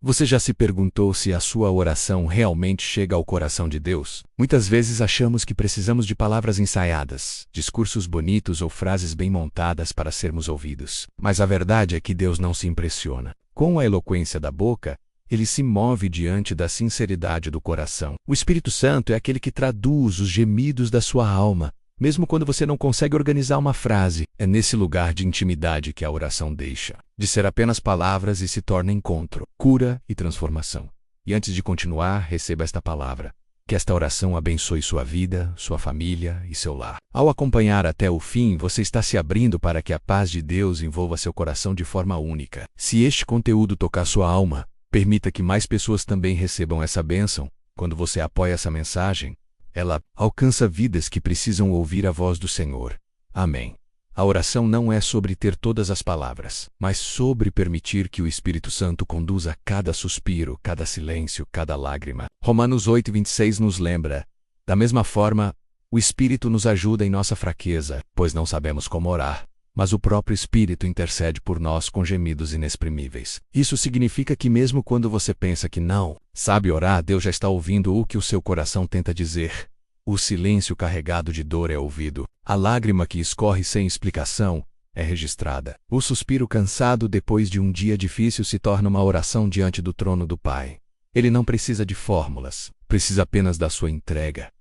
Você já se perguntou se a sua oração realmente chega ao coração de Deus? Muitas vezes achamos que precisamos de palavras ensaiadas, discursos bonitos ou frases bem montadas para sermos ouvidos. Mas a verdade é que Deus não se impressiona com a eloquência da boca. Ele se move diante da sinceridade do coração. O Espírito Santo é aquele que traduz os gemidos da sua alma, mesmo quando você não consegue organizar uma frase. É nesse lugar de intimidade que a oração deixa de ser apenas palavras e se torna encontro, cura e transformação. E antes de continuar, receba esta palavra. Que esta oração abençoe sua vida, sua família e seu lar. Ao acompanhar até o fim, você está se abrindo para que a paz de Deus envolva seu coração de forma única. Se este conteúdo tocar sua alma, permita que mais pessoas também recebam essa bênção. Quando você apoia essa mensagem, ela alcança vidas que precisam ouvir a voz do Senhor. Amém. A oração não é sobre ter todas as palavras, mas sobre permitir que o Espírito Santo conduza cada suspiro, cada silêncio, cada lágrima. Romanos 8:26 nos lembra: da mesma forma, o Espírito nos ajuda em nossa fraqueza, pois não sabemos como orar, mas o próprio Espírito intercede por nós com gemidos inexprimíveis. Isso significa que mesmo quando você pensa que não sabe orar, Deus já está ouvindo o que o seu coração tenta dizer. O silêncio carregado de dor é ouvido. A lágrima que escorre sem explicação é registrada. O suspiro cansado depois de um dia difícil se torna uma oração diante do trono do Pai. Ele não precisa de fórmulas, precisa apenas da sua entrega.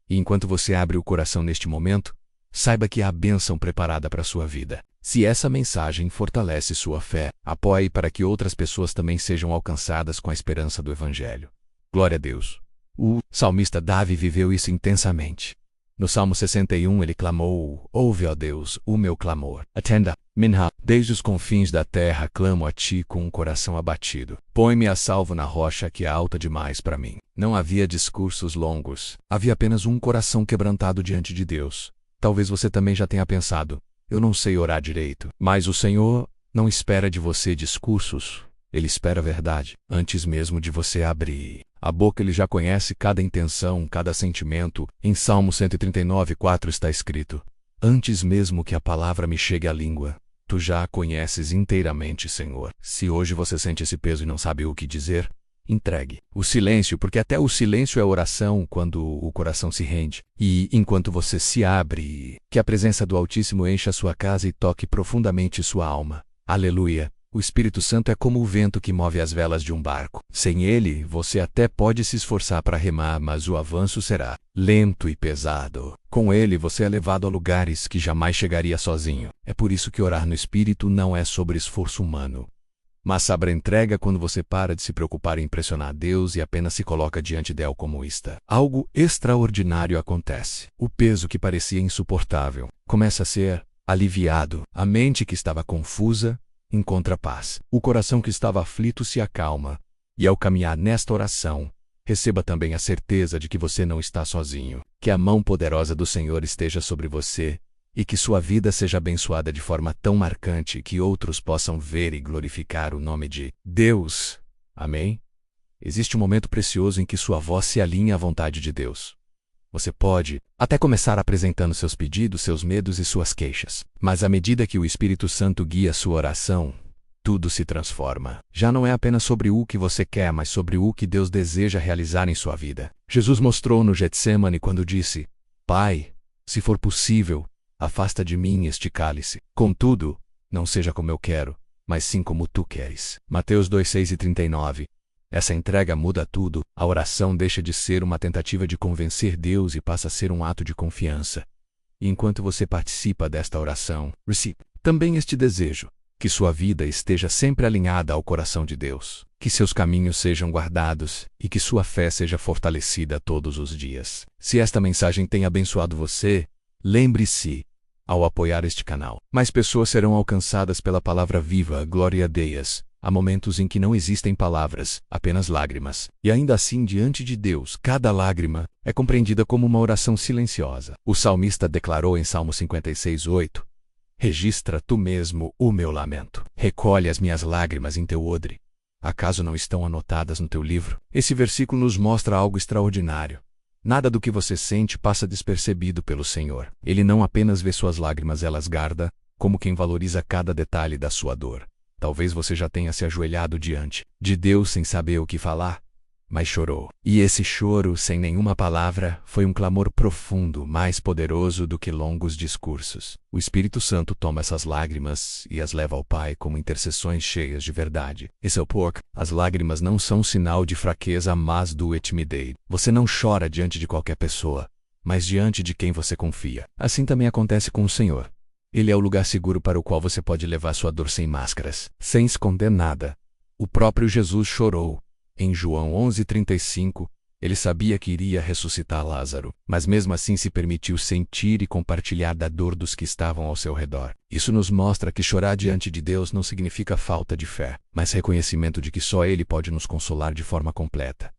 E enquanto você abre o coração neste momento, saiba que há a bênção preparada para a sua vida. Se essa mensagem fortalece sua fé, apoie para que outras pessoas também sejam alcançadas com a esperança do Evangelho. Glória a Deus. O salmista Davi viveu isso intensamente. No Salmo 61 ele clamou: ouve, ó Deus, o meu clamor. Atenda, Minha, desde os confins da terra clamo a ti com um coração abatido. Põe-me a salvo na rocha que é alta demais para mim. Não havia discursos longos, havia apenas um coração quebrantado diante de Deus. Talvez você também já tenha pensado: eu não sei orar direito. Mas o Senhor não espera de você discursos. Ele espera a verdade. Antes mesmo de você abrir a boca, ele já conhece cada intenção, cada sentimento. Em Salmo 139:4 está escrito: antes mesmo que a palavra me chegue à língua, tu já a conheces inteiramente, Senhor. Se hoje você sente esse peso e não sabe o que dizer, entregue o silêncio, porque até o silêncio é oração quando o coração se rende. E enquanto você se abre, que a presença do Altíssimo encha sua casa e toque profundamente sua alma. Aleluia! O Espírito Santo é como o vento que move as velas de um barco. Sem ele, você até pode se esforçar para remar, mas o avanço será lento e pesado. Com ele, você é levado a lugares que jamais chegaria sozinho. É por isso que orar no Espírito não é sobre esforço humano, mas sobre entrega. Quando você para de se preocupar em impressionar Deus e apenas se coloca diante dele como está, algo extraordinário acontece. O peso que parecia insuportável começa a ser aliviado. A mente que estava confusa encontra paz. O coração que estava aflito se acalma. E ao caminhar nesta oração, receba também a certeza de que você não está sozinho. Que a mão poderosa do Senhor esteja sobre você e que sua vida seja abençoada de forma tão marcante que outros possam ver e glorificar o nome de Deus. Amém? Existe um momento precioso em que sua voz se alinha à vontade de Deus. Você pode até começar apresentando seus pedidos, seus medos e suas queixas. Mas à medida que o Espírito Santo guia sua oração, tudo se transforma. Já não é apenas sobre o que você quer, mas sobre o que Deus deseja realizar em sua vida. Jesus mostrou no Getsêmani quando disse: Pai, se for possível, afasta de mim este cálice. Contudo, não seja como eu quero, mas sim como tu queres. Mateus 2:6-39. Essa entrega muda tudo. A oração deixa de ser uma tentativa de convencer Deus e passa a ser um ato de confiança. E enquanto você participa desta oração, receba também este desejo: que sua vida esteja sempre alinhada ao coração de Deus, que seus caminhos sejam guardados e que sua fé seja fortalecida todos os dias. Se esta mensagem tem abençoado você, lembre-se, ao apoiar este canal, mais pessoas serão alcançadas pela palavra viva. Glória a Deus. Há momentos em que não existem palavras, apenas lágrimas. E ainda assim, diante de Deus, cada lágrima é compreendida como uma oração silenciosa. O salmista declarou em Salmo 56:8: registra tu mesmo o meu lamento. Recolhe as minhas lágrimas em teu odre. Acaso não estão anotadas no teu livro? Esse versículo nos mostra algo extraordinário. Nada do que você sente passa despercebido pelo Senhor. Ele não apenas vê suas lágrimas, elas guarda, como quem valoriza cada detalhe da sua dor. Talvez você já tenha se ajoelhado diante de Deus sem saber o que falar, mas chorou. E esse choro, sem nenhuma palavra, foi um clamor profundo, mais poderoso do que longos discursos. O Espírito Santo toma essas lágrimas e as leva ao Pai como intercessões cheias de verdade. Esse é o porquê. As lágrimas não são sinal de fraqueza, mas do timidez. Você não chora diante de qualquer pessoa, mas diante de quem você confia. Assim também acontece com o Senhor. Ele é o lugar seguro para o qual você pode levar sua dor sem máscaras, sem esconder nada. O próprio Jesus chorou. Em João 11:35, ele sabia que iria ressuscitar Lázaro, mas mesmo assim se permitiu sentir e compartilhar da dor dos que estavam ao seu redor. Isso nos mostra que chorar diante de Deus não significa falta de fé, mas reconhecimento de que só Ele pode nos consolar de forma completa.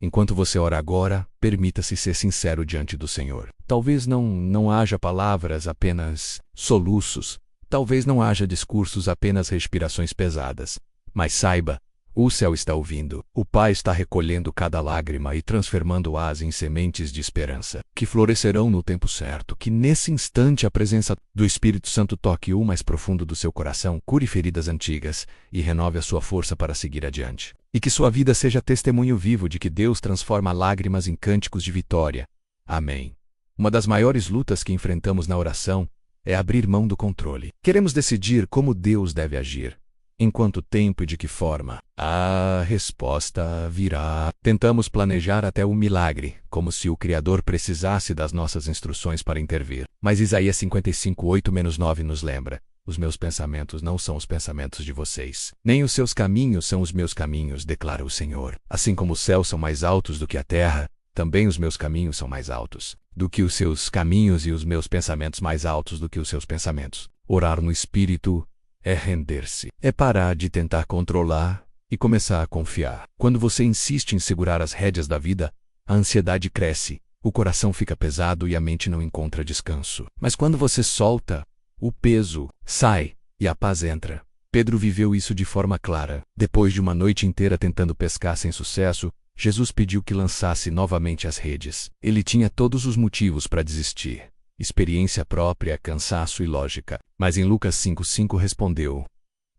Enquanto você ora agora, permita-se ser sincero diante do Senhor. Talvez não haja palavras, apenas soluços. Talvez não haja discursos, apenas respirações pesadas. Mas saiba, o céu está ouvindo. O Pai está recolhendo cada lágrima e transformando-as em sementes de esperança, que florescerão no tempo certo. Que nesse instante a presença do Espírito Santo toque o mais profundo do seu coração, cure feridas antigas e renove a sua força para seguir adiante. E que sua vida seja testemunho vivo de que Deus transforma lágrimas em cânticos de vitória. Amém. Uma das maiores lutas que enfrentamos na oração é abrir mão do controle. Queremos decidir como Deus deve agir. Em quanto tempo e de que forma? A resposta virá. Tentamos planejar até o milagre, como se o Criador precisasse das nossas instruções para intervir. Mas Isaías 55:8-9 nos lembra: os meus pensamentos não são os pensamentos de vocês, nem os seus caminhos são os meus caminhos, declara o Senhor. Assim como os céus são mais altos do que a terra, também os meus caminhos são mais altos do que os seus caminhos e os meus pensamentos mais altos do que os seus pensamentos. Orar no Espírito é render-se, é parar de tentar controlar e começar a confiar. Quando você insiste em segurar as rédeas da vida, a ansiedade cresce, o coração fica pesado e a mente não encontra descanso. Mas quando você solta, o peso sai e a paz entra. Pedro viveu isso de forma clara. Depois de uma noite inteira tentando pescar sem sucesso, Jesus pediu que lançasse novamente as redes. Ele tinha todos os motivos para desistir. Experiência própria, cansaço e lógica. Mas em Lucas 5:5 respondeu: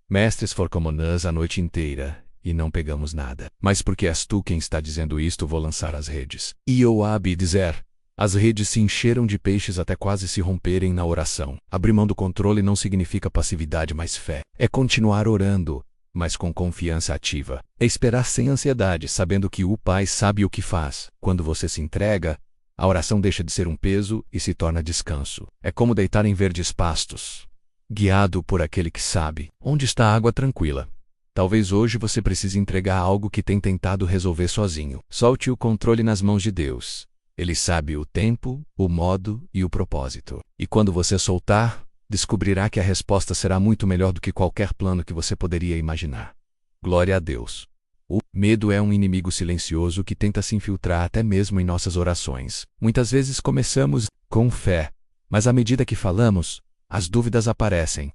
Mestres, focamos a noite inteira e não pegamos nada. Mas porque és tu quem está dizendo isto, vou lançar as redes. E ouvi dizer: as redes se encheram de peixes até quase se romperem na oração. Abrir mão do controle não significa passividade, mas fé. É continuar orando, mas com confiança ativa. É esperar sem ansiedade, sabendo que o Pai sabe o que faz. Quando você se entrega, a oração deixa de ser um peso e se torna descanso. É como deitar em verdes pastos, guiado por aquele que sabe onde está a água tranquila. Talvez hoje você precise entregar algo que tem tentado resolver sozinho. Solte o controle nas mãos de Deus. Ele sabe o tempo, o modo e o propósito. E quando você soltar, descobrirá que a resposta será muito melhor do que qualquer plano que você poderia imaginar. Glória a Deus. O medo é um inimigo silencioso que tenta se infiltrar até mesmo em nossas orações. Muitas vezes começamos com fé, mas à medida que falamos, as dúvidas aparecem.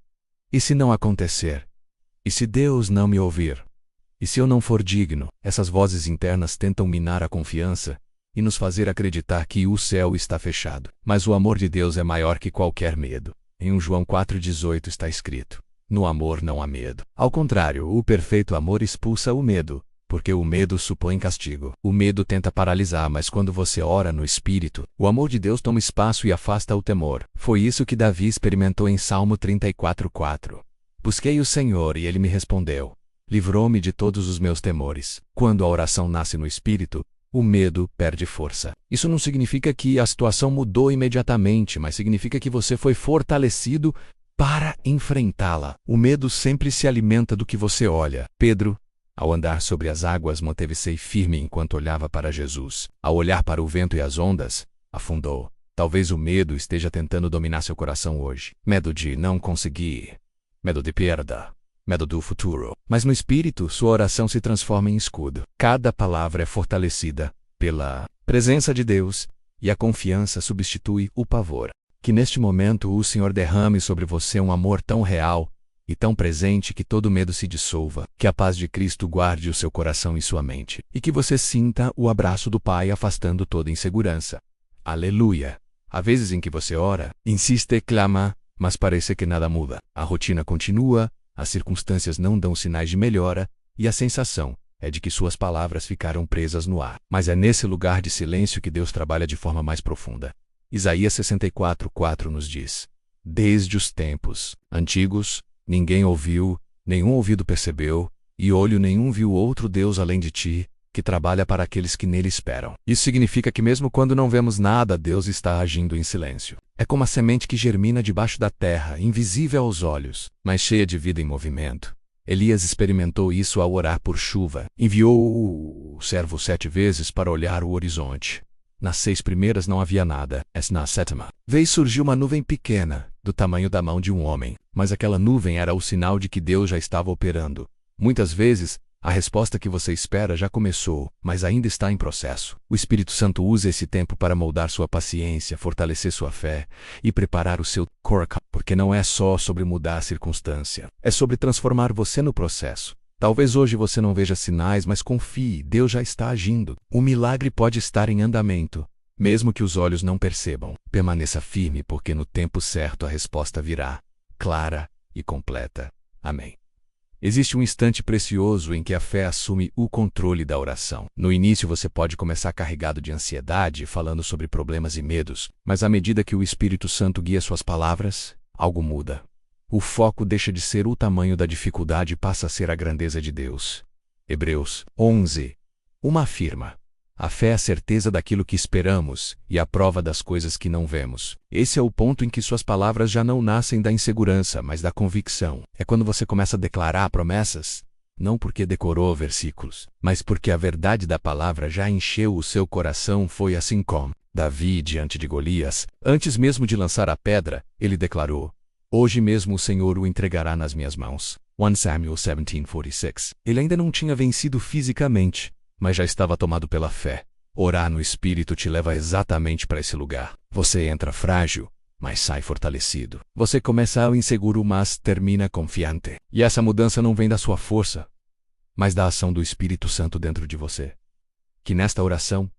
E se não acontecer? E se Deus não me ouvir? E se eu não for digno? Essas vozes internas tentam minar a confiança e nos fazer acreditar que o céu está fechado. Mas o amor de Deus é maior que qualquer medo. Em João 4:18 está escrito: no amor não há medo. Ao contrário, o perfeito amor expulsa o medo, porque o medo supõe castigo. O medo tenta paralisar, mas quando você ora no Espírito, o amor de Deus toma espaço e afasta o temor. Foi isso que Davi experimentou em Salmo 34:4. Busquei o Senhor e Ele me respondeu. Livrou-me de todos os meus temores. Quando a oração nasce no Espírito, o medo perde força. Isso não significa que a situação mudou imediatamente, mas significa que você foi fortalecido para enfrentá-la. O medo sempre se alimenta do que você olha. Pedro, ao andar sobre as águas, manteve-se firme enquanto olhava para Jesus. Ao olhar para o vento e as ondas, afundou. Talvez o medo esteja tentando dominar seu coração hoje. Medo de não conseguir. Medo de perda. Medo do futuro. Mas no Espírito, sua oração se transforma em escudo. Cada palavra é fortalecida pela presença de Deus e a confiança substitui o pavor. Que neste momento o Senhor derrame sobre você um amor tão real e tão presente que todo medo se dissolva. Que a paz de Cristo guarde o seu coração e sua mente. E que você sinta o abraço do Pai afastando toda insegurança. Aleluia! Há vezes em que você ora, insiste e clama, mas parece que nada muda. A rotina continua, As circunstâncias não dão sinais de melhora, e a sensação é de que suas palavras ficaram presas no ar. Mas é nesse lugar de silêncio que Deus trabalha de forma mais profunda. Isaías 64:4 nos diz: Desde os tempos antigos, ninguém ouviu, nenhum ouvido percebeu, e olho nenhum viu outro Deus além de ti, que trabalha para aqueles que nele esperam. Isso significa que mesmo quando não vemos nada, Deus está agindo em silêncio. É como a semente que germina debaixo da terra, invisível aos olhos, mas cheia de vida em movimento. Elias experimentou isso ao orar por chuva. Enviou o servo 7 vezes para olhar o horizonte. Nas 6 primeiras não havia nada. Na sétima vez surgiu uma nuvem pequena, do tamanho da mão de um homem. Mas aquela nuvem era o sinal de que Deus já estava operando. Muitas vezes, a resposta que você espera já começou, mas ainda está em processo. O Espírito Santo usa esse tempo para moldar sua paciência, fortalecer sua fé e preparar o seu coração, porque não é só sobre mudar a circunstância, é sobre transformar você no processo. Talvez hoje você não veja sinais, mas confie, Deus já está agindo. O milagre pode estar em andamento, mesmo que os olhos não percebam. Permaneça firme, porque no tempo certo a resposta virá, clara e completa. Amém. Existe um instante precioso em que a fé assume o controle da oração. No início você pode começar carregado de ansiedade, falando sobre problemas e medos, mas à medida que o Espírito Santo guia suas palavras, algo muda. O foco deixa de ser o tamanho da dificuldade e passa a ser a grandeza de Deus. Hebreus 11:1 afirma: a fé é a certeza daquilo que esperamos e a prova das coisas que não vemos. Esse é o ponto em que suas palavras já não nascem da insegurança, mas da convicção. É quando você começa a declarar promessas, não porque decorou versículos, mas porque a verdade da palavra já encheu o seu coração. Foi assim como Davi diante de Golias. Antes mesmo de lançar a pedra, ele declarou: hoje mesmo o Senhor o entregará nas minhas mãos. 1 Samuel 17:46. Ele ainda não tinha vencido fisicamente, mas já estava tomado pela fé. Orar no Espírito te leva exatamente para esse lugar. Você entra frágil, mas sai fortalecido. Você começa inseguro, mas termina confiante. E essa mudança não vem da sua força, mas da ação do Espírito Santo dentro de você. Que nesta oração,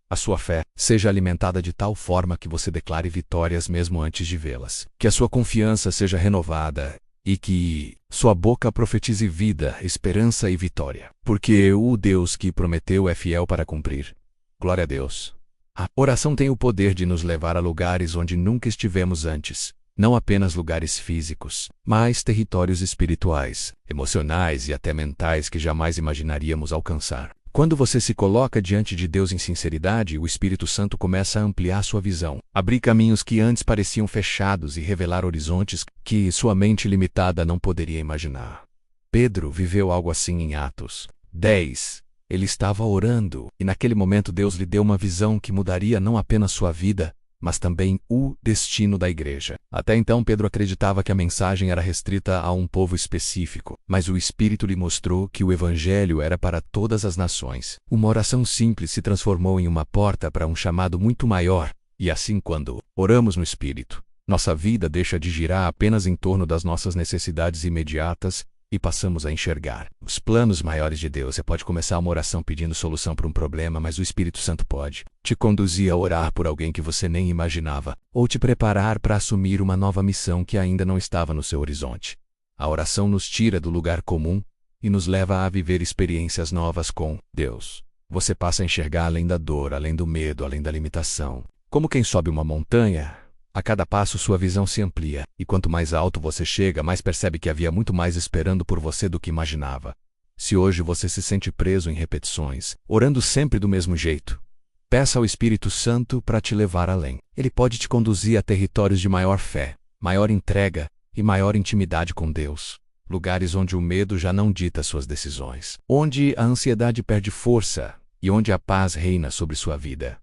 a sua fé seja alimentada de tal forma que você declare vitórias mesmo antes de vê-las. Que a sua confiança seja renovada e que sua boca profetize vida, esperança e vitória. Porque o Deus que prometeu é fiel para cumprir. Glória a Deus. A oração tem o poder de nos levar a lugares onde nunca estivemos antes. Não apenas lugares físicos, mas territórios espirituais, emocionais e até mentais que jamais imaginaríamos alcançar. Quando você se coloca diante de Deus em sinceridade, o Espírito Santo começa a ampliar sua visão, abrir caminhos que antes pareciam fechados e revelar horizontes que sua mente limitada não poderia imaginar. Pedro viveu algo assim em Atos 10. Ele estava orando, e naquele momento Deus lhe deu uma visão que mudaria não apenas sua vida, mas também o destino da igreja. Até então Pedro acreditava que a mensagem era restrita a um povo específico, mas o Espírito lhe mostrou que o Evangelho era para todas as nações. Uma oração simples se transformou em uma porta para um chamado muito maior, e assim quando oramos no Espírito, nossa vida deixa de girar apenas em torno das nossas necessidades imediatas e passamos a enxergar os planos maiores de Deus. Você pode começar uma oração pedindo solução para um problema, mas o Espírito Santo pode te conduzir a orar por alguém que você nem imaginava, ou te preparar para assumir uma nova missão que ainda não estava no seu horizonte. A oração nos tira do lugar comum e nos leva a viver experiências novas com Deus. Você passa a enxergar além da dor, além do medo, além da limitação. Como quem sobe uma montanha, a cada passo sua visão se amplia, e quanto mais alto você chega, mais percebe que havia muito mais esperando por você do que imaginava. Se hoje você se sente preso em repetições, orando sempre do mesmo jeito, peça ao Espírito Santo para te levar além. Ele pode te conduzir a territórios de maior fé, maior entrega e maior intimidade com Deus. Lugares onde o medo já não dita suas decisões, onde a ansiedade perde força e onde a paz reina sobre sua vida.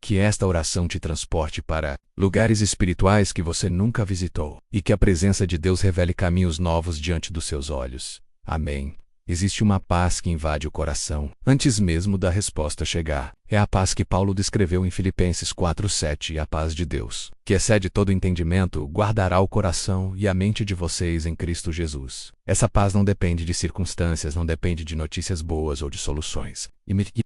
Que esta oração te transporte para lugares espirituais que você nunca visitou, e que a presença de Deus revele caminhos novos diante dos seus olhos. Amém. Existe uma paz que invade o coração, antes mesmo da resposta chegar. É a paz que Paulo descreveu em Filipenses 4:7, e a paz de Deus, que excede todo entendimento, guardará o coração e a mente de vocês em Cristo Jesus. Essa paz não depende de circunstâncias, não depende de notícias boas ou de soluções.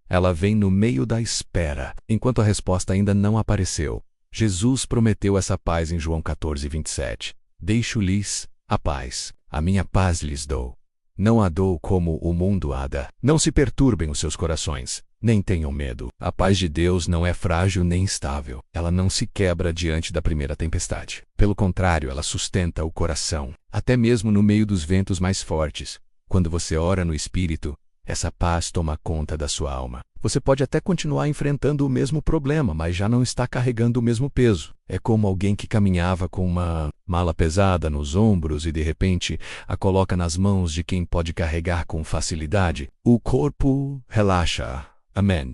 Ela vem no meio da espera, enquanto a resposta ainda não apareceu. Jesus prometeu essa paz em João 14:27. Deixo-lhes a paz. A minha paz lhes dou. Não a dou como o mundo a dá. Não se perturbem os seus corações, nem tenham medo. A paz de Deus não é frágil nem instável. Ela não se quebra diante da primeira tempestade. Pelo contrário, ela sustenta o coração, até mesmo no meio dos ventos mais fortes. Quando você ora no Espírito, essa paz toma conta da sua alma. Você pode até continuar enfrentando o mesmo problema, mas já não está carregando o mesmo peso. É como alguém que caminhava com uma mala pesada nos ombros e de repente a coloca nas mãos de quem pode carregar com facilidade. O corpo relaxa. Amém.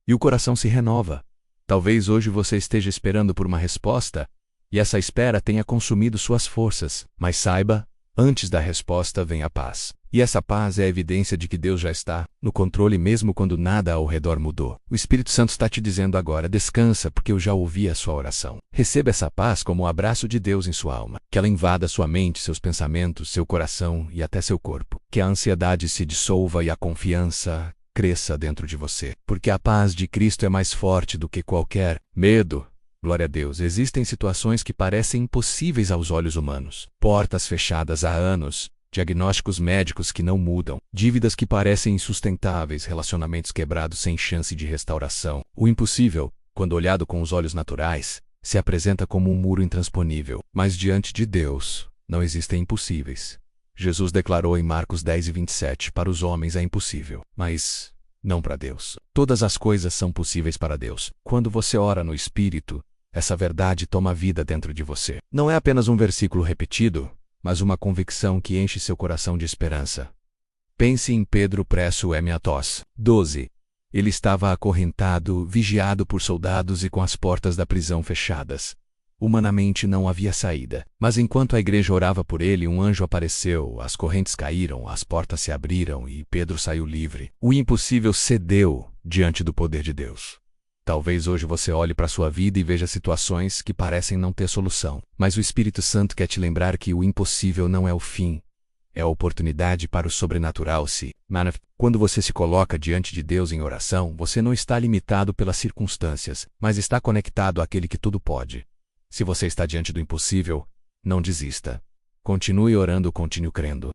E o coração se renova. Talvez hoje você esteja esperando por uma resposta e essa espera tenha consumido suas forças, mas saiba, antes da resposta vem a paz. E essa paz é a evidência de que Deus já está no controle mesmo quando nada ao redor mudou. O Espírito Santo está te dizendo agora, descansa porque eu já ouvi a sua oração. Receba essa paz como um abraço de Deus em sua alma. Que ela invada sua mente, seus pensamentos, seu coração e até seu corpo. Que a ansiedade se dissolva e a confiança cresça dentro de você. Porque a paz de Cristo é mais forte do que qualquer medo. Glória a Deus, existem situações que parecem impossíveis aos olhos humanos. Portas fechadas há anos. Diagnósticos médicos que não mudam, dívidas que parecem insustentáveis, relacionamentos quebrados sem chance de restauração. O impossível, quando olhado com os olhos naturais, se apresenta como um muro intransponível. Mas diante de Deus, não existem impossíveis. Jesus declarou em Marcos 10:27, para os homens é impossível, mas não para Deus. Todas as coisas são possíveis para Deus. Quando você ora no Espírito, essa verdade toma vida dentro de você. Não é apenas um versículo repetido, mas uma convicção que enche seu coração de esperança. Pense em Pedro presso Emiatos. 12. Ele estava acorrentado, vigiado por soldados e com as portas da prisão fechadas. Humanamente não havia saída. Mas enquanto a igreja orava por ele, um anjo apareceu, as correntes caíram, as portas se abriram e Pedro saiu livre. O impossível cedeu diante do poder de Deus. Talvez hoje você olhe para sua vida e veja situações que parecem não ter solução. Mas o Espírito Santo quer te lembrar que o impossível não é o fim. É a oportunidade para o sobrenatural se manifestar. Quando você se coloca diante de Deus em oração, você não está limitado pelas circunstâncias, mas está conectado àquele que tudo pode. Se você está diante do impossível, não desista. Continue orando, continue crendo.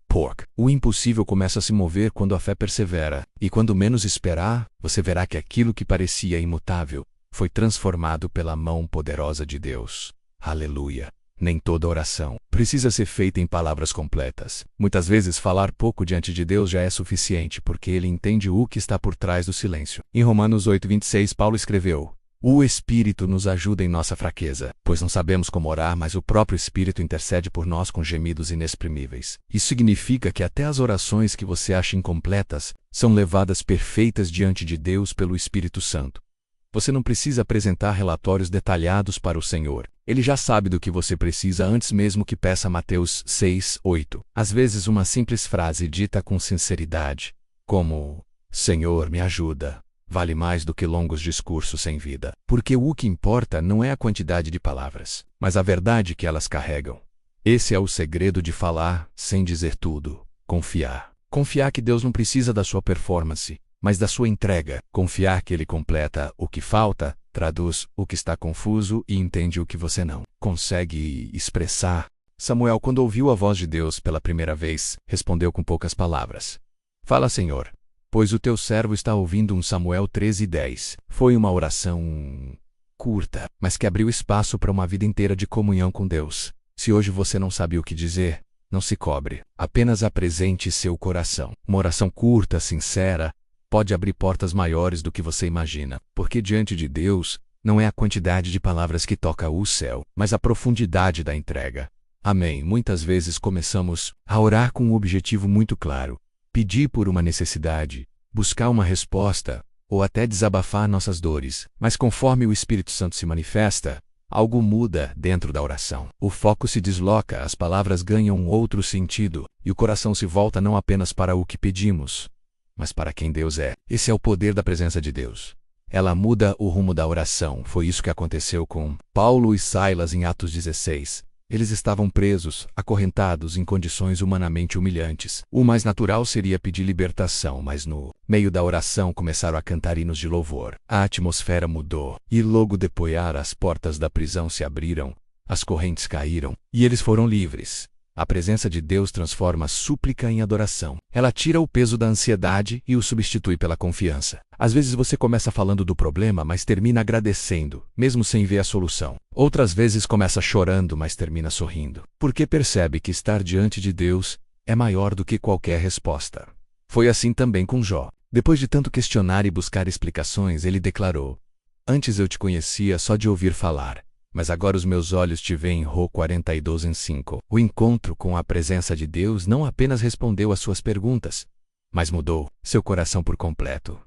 O impossível começa a se mover quando a fé persevera, e quando menos esperar, você verá que aquilo que parecia imutável foi transformado pela mão poderosa de Deus. Aleluia! Nem toda oração precisa ser feita em palavras completas. Muitas vezes falar pouco diante de Deus já é suficiente, porque Ele entende o que está por trás do silêncio. Em Romanos 8:26, Paulo escreveu: O Espírito nos ajuda em nossa fraqueza, pois não sabemos como orar, mas o próprio Espírito intercede por nós com gemidos inexprimíveis. Isso significa que até as orações que você acha incompletas são levadas perfeitas diante de Deus pelo Espírito Santo. Você não precisa apresentar relatórios detalhados para o Senhor. Ele já sabe do que você precisa antes mesmo que peça. Mateus 6:8. Às vezes uma simples frase dita com sinceridade, como: Senhor, me ajuda, vale mais do que longos discursos sem vida. Porque o que importa não é a quantidade de palavras, mas a verdade que elas carregam. Esse é o segredo de falar sem dizer tudo. Confiar. Confiar que Deus não precisa da sua performance, mas da sua entrega. Confiar que Ele completa o que falta, traduz o que está confuso e entende o que você não consegue expressar. Samuel, quando ouviu a voz de Deus pela primeira vez, respondeu com poucas palavras: Fala, Senhor, pois o teu servo está ouvindo. Samuel 13:10. Foi uma oração curta, mas que abriu espaço para uma vida inteira de comunhão com Deus. Se hoje você não sabe o que dizer, não se cobre. Apenas apresente seu coração. Uma oração curta, sincera, pode abrir portas maiores do que você imagina, porque diante de Deus, não é a quantidade de palavras que toca o céu, mas a profundidade da entrega. Amém. Muitas vezes começamos a orar com um objetivo muito claro: pedir por uma necessidade, buscar uma resposta, ou até desabafar nossas dores. Mas conforme o Espírito Santo se manifesta, algo muda dentro da oração. O foco se desloca, as palavras ganham um outro sentido, e o coração se volta não apenas para o que pedimos, mas para quem Deus é. Esse é o poder da presença de Deus. Ela muda o rumo da oração. Foi isso que aconteceu com Paulo e Silas em Atos 16. Eles estavam presos, acorrentados em condições humanamente humilhantes. O mais natural seria pedir libertação, mas no meio da oração começaram a cantar hinos de louvor. A atmosfera mudou, e logo depois as portas da prisão se abriram, as correntes caíram, e eles foram livres. A presença de Deus transforma a súplica em adoração. Ela tira o peso da ansiedade e o substitui pela confiança. Às vezes você começa falando do problema, mas termina agradecendo, mesmo sem ver a solução. Outras vezes começa chorando, mas termina sorrindo, porque percebe que estar diante de Deus é maior do que qualquer resposta. Foi assim também com Jó. Depois de tanto questionar e buscar explicações, ele declarou: Antes eu te conhecia só de ouvir falar, mas agora os meus olhos te veem. Jó 42:5. O encontro com a presença de Deus não apenas respondeu às suas perguntas, mas mudou seu coração por completo.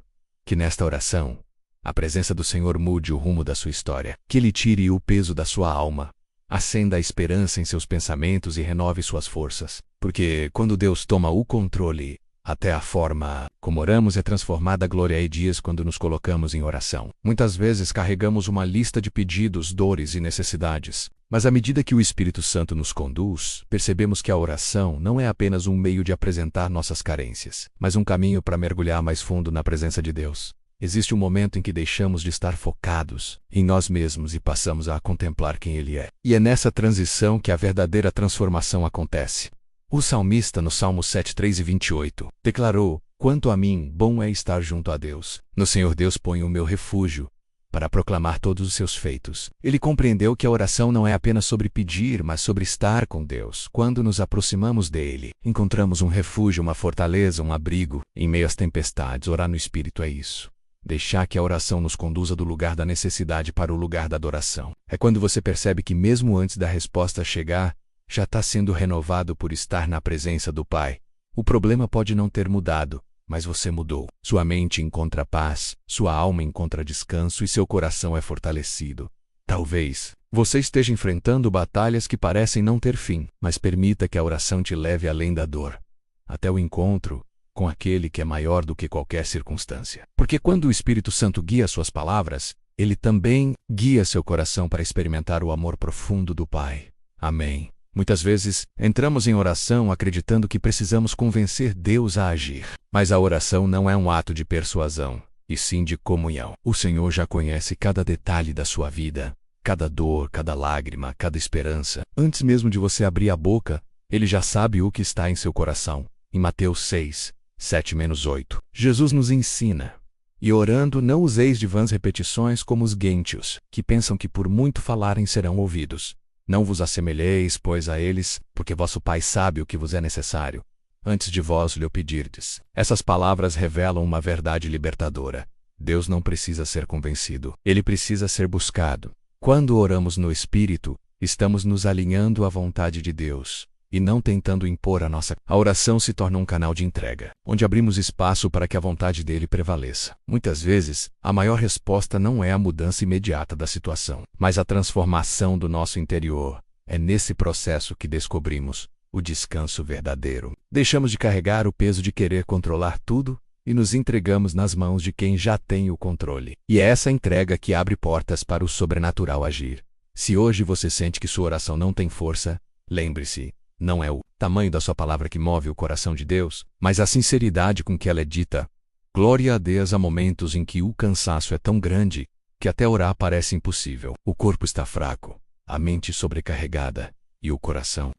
Que nesta oração, a presença do Senhor mude o rumo da sua história, que Ele tire o peso da sua alma, acenda a esperança em seus pensamentos e renove suas forças. Porque quando Deus toma o controle, até a forma como oramos é transformada. Glória a Deus quando nos colocamos em oração. Muitas vezes carregamos uma lista de pedidos, dores e necessidades. Mas à medida que o Espírito Santo nos conduz, percebemos que a oração não é apenas um meio de apresentar nossas carências, mas um caminho para mergulhar mais fundo na presença de Deus. Existe um momento em que deixamos de estar focados em nós mesmos e passamos a contemplar quem Ele é. E é nessa transição que a verdadeira transformação acontece. O salmista, no Salmo 7:3-28, declarou: Quanto a mim, bom é estar junto a Deus. No Senhor Deus ponho o meu refúgio, para proclamar todos os seus feitos. Ele compreendeu que a oração não é apenas sobre pedir, mas sobre estar com Deus. Quando nos aproximamos dele, encontramos um refúgio, uma fortaleza, um abrigo. Em meio às tempestades, orar no Espírito é isso. Deixar que a oração nos conduza do lugar da necessidade para o lugar da adoração. É quando você percebe que mesmo antes da resposta chegar, já está sendo renovado por estar na presença do Pai. O problema pode não ter mudado, mas você mudou. Sua mente encontra paz, sua alma encontra descanso e seu coração é fortalecido. Talvez você esteja enfrentando batalhas que parecem não ter fim, mas permita que a oração te leve além da dor, até o encontro com aquele que é maior do que qualquer circunstância. Porque quando o Espírito Santo guia suas palavras, ele também guia seu coração para experimentar o amor profundo do Pai. Amém. Muitas vezes, entramos em oração acreditando que precisamos convencer Deus a agir. Mas a oração não é um ato de persuasão, e sim de comunhão. O Senhor já conhece cada detalhe da sua vida, cada dor, cada lágrima, cada esperança. Antes mesmo de você abrir a boca, Ele já sabe o que está em seu coração. Em Mateus 6:7-8, Jesus nos ensina: E orando, não useis de vãs repetições como os gentios, que pensam que por muito falarem serão ouvidos. Não vos assemelheis, pois, a eles, porque vosso Pai sabe o que vos é necessário, antes de vós lhe o pedirdes. Essas palavras revelam uma verdade libertadora. Deus não precisa ser convencido, Ele precisa ser buscado. Quando oramos no Espírito, estamos nos alinhando à vontade de Deus, e não tentando impor a nossa. A oração se torna um canal de entrega, onde abrimos espaço para que a vontade dele prevaleça. Muitas vezes, a maior resposta não é a mudança imediata da situação, mas a transformação do nosso interior. É nesse processo que descobrimos o descanso verdadeiro. Deixamos de carregar o peso de querer controlar tudo e nos entregamos nas mãos de quem já tem o controle. E é essa entrega que abre portas para o sobrenatural agir. Se hoje você sente que sua oração não tem força, lembre-se: não é o tamanho da sua palavra que move o coração de Deus, mas a sinceridade com que ela é dita. Glória a Deus. Há momentos em que o cansaço é tão grande que até orar parece impossível. O corpo está fraco, a mente sobrecarregada e o coração.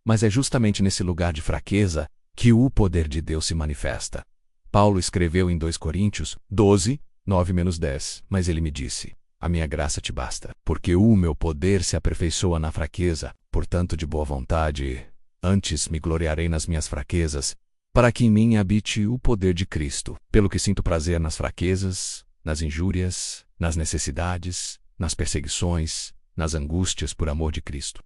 Mas é justamente nesse lugar de fraqueza que o poder de Deus se manifesta. Paulo escreveu em 2 Coríntios 12:9-10, mas ele me disse: A minha graça te basta, porque o meu poder se aperfeiçoa na fraqueza. Portanto, de boa vontade, antes me gloriarei nas minhas fraquezas, para que em mim habite o poder de Cristo. Pelo que sinto prazer nas fraquezas, nas injúrias, nas necessidades, nas perseguições, nas angústias por amor de Cristo.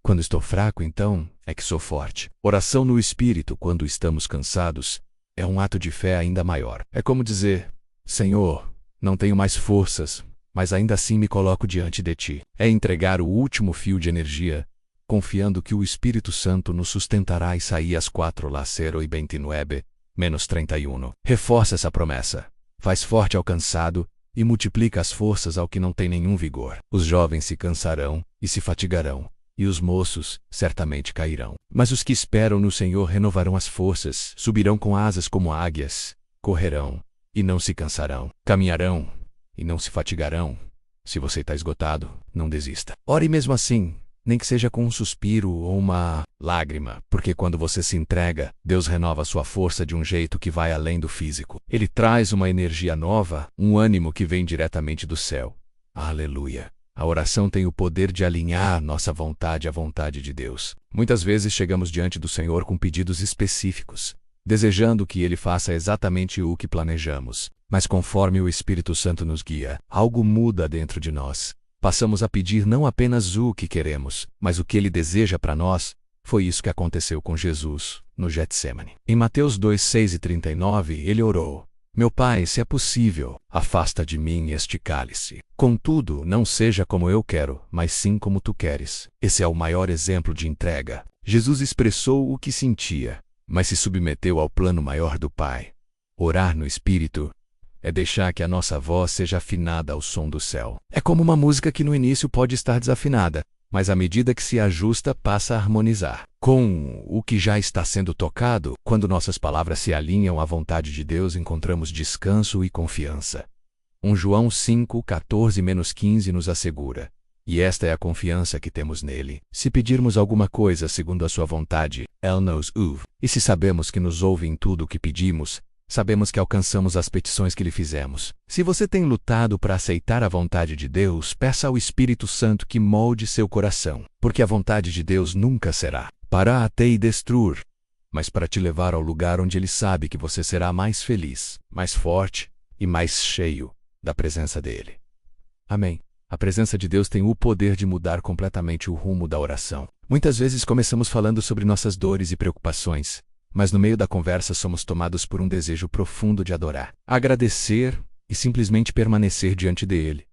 Quando estou fraco, então, é que sou forte. Oração no Espírito, quando estamos cansados, é um ato de fé ainda maior. É como dizer: Senhor, não tenho mais forças, mas ainda assim me coloco diante de Ti. É entregar o último fio de energia, confiando que o Espírito Santo nos sustentará. Isaías 4:29-31. Reforça essa promessa. Faz forte ao cansado e multiplica as forças ao que não tem nenhum vigor. Os jovens se cansarão e se fatigarão, e os moços certamente cairão. Mas os que esperam no Senhor renovarão as forças, subirão com asas como águias, correrão e não se cansarão, caminharão e não se fatigarão. Se você está esgotado, não desista. Ore mesmo assim. nem que seja com um suspiro ou uma lágrima, porque quando você se entrega, Deus renova sua força de um jeito que vai além do físico. Ele traz uma energia nova, um ânimo que vem diretamente do céu. Aleluia! A oração tem o poder de alinhar nossa vontade à vontade de Deus. Muitas vezes chegamos diante do Senhor com pedidos específicos, desejando que Ele faça exatamente o que planejamos. Mas conforme o Espírito Santo nos guia, algo muda dentro de nós. Passamos a pedir não apenas o que queremos, mas o que Ele deseja para nós. Foi isso que aconteceu com Jesus, no Getsemane. Em Mateus 2:6-39, ele orou: Meu Pai, se é possível, afasta de mim este cálice. Contudo, não seja como eu quero, mas sim como tu queres. Esse é o maior exemplo de entrega. Jesus expressou o que sentia, mas se submeteu ao plano maior do Pai. Orar no Espírito é deixar que a nossa voz seja afinada ao som do céu. É como uma música que no início pode estar desafinada, mas à medida que se ajusta, passa a harmonizar com o que já está sendo tocado. Quando nossas palavras se alinham à vontade de Deus, encontramos descanso e confiança. 1 João 5:14-15 nos assegura: e esta é a confiança que temos nele. Se pedirmos alguma coisa segundo a sua vontade, Ele nos ouve. E se sabemos que nos ouve em tudo o que pedimos, sabemos que alcançamos as petições que lhe fizemos. Se você tem lutado para aceitar a vontade de Deus, peça ao Espírito Santo que molde seu coração, porque a vontade de Deus nunca será para te destruir, mas para te levar ao lugar onde Ele sabe que você será mais feliz, mais forte e mais cheio da presença dEle. Amém. A presença de Deus tem o poder de mudar completamente o rumo da oração. Muitas vezes começamos falando sobre nossas dores e preocupações, mas no meio da conversa somos tomados por um desejo profundo de adorar, agradecer e simplesmente permanecer diante dele.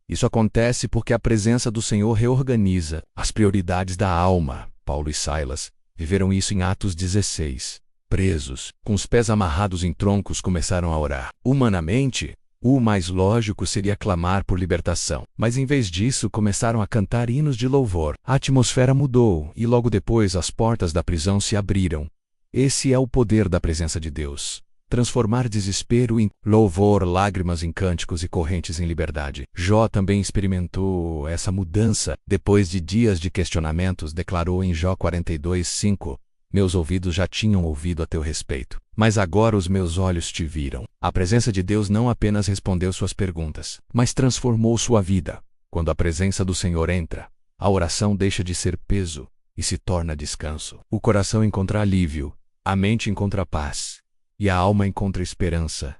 Isso acontece porque a presença do Senhor reorganiza as prioridades da alma. Paulo e Silas viveram isso em Atos 16. Presos, com os pés amarrados em troncos, começaram a orar. Humanamente, o mais lógico seria clamar por libertação, mas em vez disso começaram a cantar hinos de louvor. A atmosfera mudou e logo depois as portas da prisão se abriram. Esse é o poder da presença de Deus. Transformar desespero em louvor, lágrimas em cânticos e correntes em liberdade. Jó também experimentou essa mudança. Depois de dias de questionamentos, declarou em Jó 42:5: Meus ouvidos já tinham ouvido a teu respeito, mas agora os meus olhos te viram. A presença de Deus não apenas respondeu suas perguntas, mas transformou sua vida. Quando a presença do Senhor entra, a oração deixa de ser peso e se torna descanso. O coração encontra alívio, a mente encontra paz e a alma encontra esperança.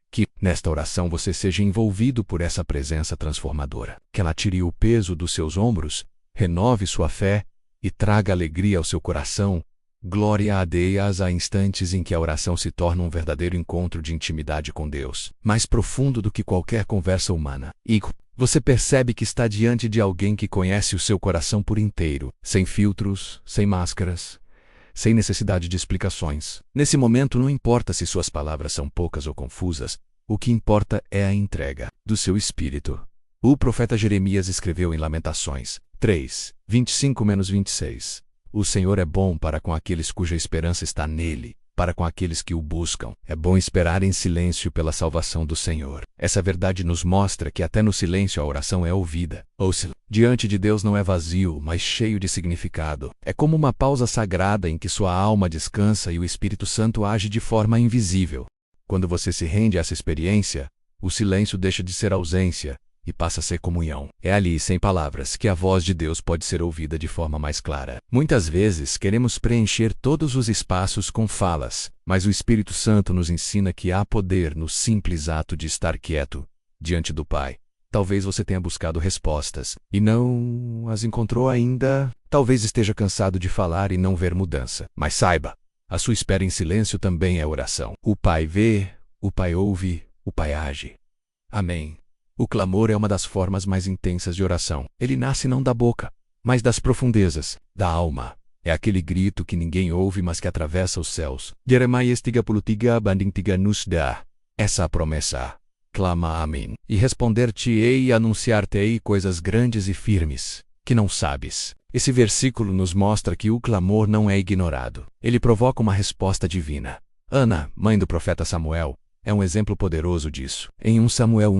Que, nesta oração, você seja envolvido por essa presença transformadora. Que ela tire o peso dos seus ombros, renove sua fé e traga alegria ao seu coração. Glória a Deus. Há instantes em que a oração se torna um verdadeiro encontro de intimidade com Deus, mais profundo do que qualquer conversa humana. E você percebe que está diante de alguém que conhece o seu coração por inteiro, sem filtros, sem máscaras, sem necessidade de explicações. Nesse momento, não importa se suas palavras são poucas ou confusas, o que importa é a entrega do seu espírito. O profeta Jeremias escreveu em Lamentações 3:25-26: O Senhor é bom para com aqueles cuja esperança está nele, para com aqueles que o buscam. É bom esperar em silêncio pela salvação do Senhor. Essa verdade nos mostra que até no silêncio a oração é ouvida. Ouça, diante de Deus não é vazio, mas cheio de significado. É como uma pausa sagrada em que sua alma descansa e o Espírito Santo age de forma invisível. Quando você se rende a essa experiência, o silêncio deixa de ser ausência e passa a ser comunhão. É ali, sem palavras, que a voz de Deus pode ser ouvida de forma mais clara. Muitas vezes queremos preencher todos os espaços com falas, mas o Espírito Santo nos ensina que há poder no simples ato de estar quieto diante do Pai. Talvez você tenha buscado respostas e não as encontrou ainda. Talvez esteja cansado de falar e não ver mudança. Mas saiba, a sua espera em silêncio também é oração. O Pai vê, o Pai ouve, o Pai age. Amém. O clamor é uma das formas mais intensas de oração. Ele nasce não da boca, mas das profundezas, da alma. É aquele grito que ninguém ouve, mas que atravessa os céus. Jeremias 33:3 nos dá essa promessa. Clama a mim, e responder-te-ei e anunciar-te-ei coisas grandes e firmes, que não sabes. Esse versículo nos mostra que o clamor não é ignorado. Ele provoca uma resposta divina. Ana, mãe do profeta Samuel, é um exemplo poderoso disso. Em 1 Samuel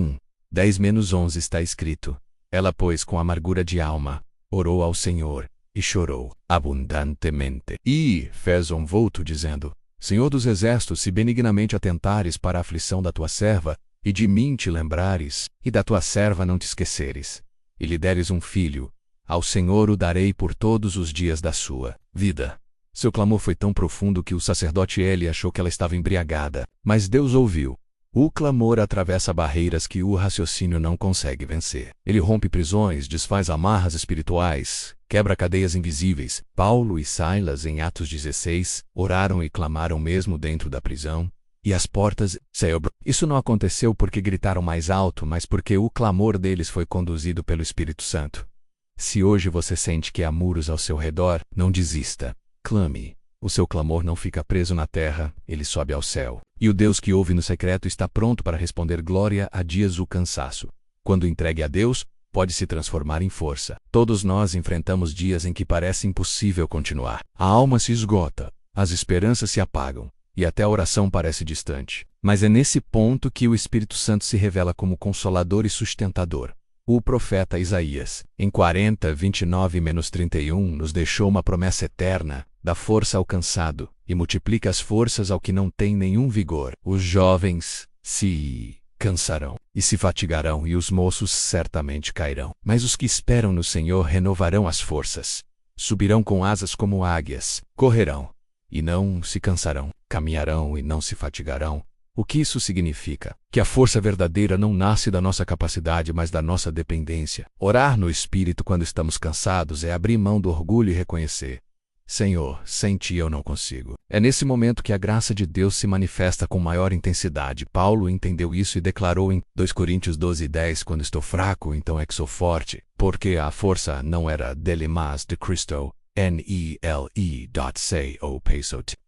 1:10-11 está escrito: Ela, pois, com amargura de alma, orou ao Senhor e chorou abundantemente. E fez um voto dizendo: Senhor dos exércitos, se benignamente atentares para a aflição da tua serva, e de mim te lembrares, e da tua serva não te esqueceres, e lhe deres um filho, ao Senhor o darei por todos os dias da sua vida. Seu clamor foi tão profundo que o sacerdote Eli achou que ela estava embriagada, mas Deus ouviu. O clamor atravessa barreiras que o raciocínio não consegue vencer. Ele rompe prisões, desfaz amarras espirituais, quebra cadeias invisíveis. Paulo e Silas, em Atos 16, oraram e clamaram mesmo dentro da prisão, e as portas se abriram. Isso não aconteceu porque gritaram mais alto, mas porque o clamor deles foi conduzido pelo Espírito Santo. Se hoje você sente que há muros ao seu redor, não desista. Clame. O seu clamor não fica preso na terra, ele sobe ao céu. E o Deus que ouve no secreto está pronto para responder glória a dias o cansaço. Quando entregue a Deus, pode se transformar em força. Todos nós enfrentamos dias em que parece impossível continuar. A alma se esgota, as esperanças se apagam, e até a oração parece distante. Mas é nesse ponto que o Espírito Santo se revela como consolador e sustentador. O profeta Isaías, em 40:29-31, nos deixou uma promessa eterna: dá força ao cansado, e multiplica as forças ao que não tem nenhum vigor. Os jovens se cansarão, e se fatigarão, e os moços certamente cairão. Mas os que esperam no Senhor renovarão as forças. Subirão com asas como águias, correrão, e não se cansarão, caminharão e não se fatigarão. O que isso significa? Que a força verdadeira não nasce da nossa capacidade, mas da nossa dependência. Orar no Espírito quando estamos cansados é abrir mão do orgulho e reconhecer: Senhor, sem ti eu não consigo. É nesse momento que a graça de Deus se manifesta com maior intensidade. Paulo entendeu isso e declarou em 2 Coríntios 12:10: quando estou fraco, então é que sou forte. Porque a força não era dele, mas de Cristo. Nele.co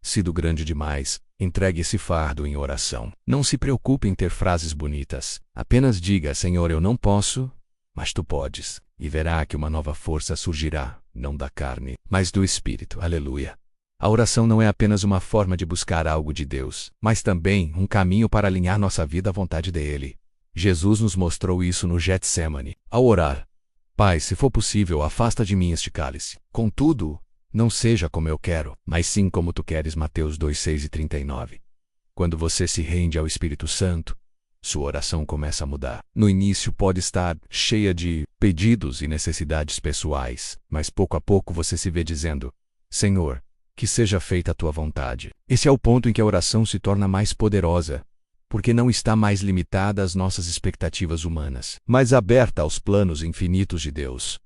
sido grande demais. Entregue esse fardo em oração. Não se preocupe em ter frases bonitas. Apenas diga: Senhor, eu não posso, mas tu podes. E verá que uma nova força surgirá, não da carne, mas do Espírito. Aleluia. A oração não é apenas uma forma de buscar algo de Deus, mas também um caminho para alinhar nossa vida à vontade dele. Jesus nos mostrou isso no Getsêmani. Ao orar: Pai, se for possível, afasta de mim este cálice. Contudo, não seja como eu quero, mas sim como tu queres. Mateus 2:6-39. Quando você se rende ao Espírito Santo, sua oração começa a mudar. No início pode estar cheia de pedidos e necessidades pessoais, mas pouco a pouco você se vê dizendo: Senhor, que seja feita a tua vontade. Esse é o ponto em que a oração se torna mais poderosa, porque não está mais limitada às nossas expectativas humanas, mas aberta aos planos infinitos de Deus.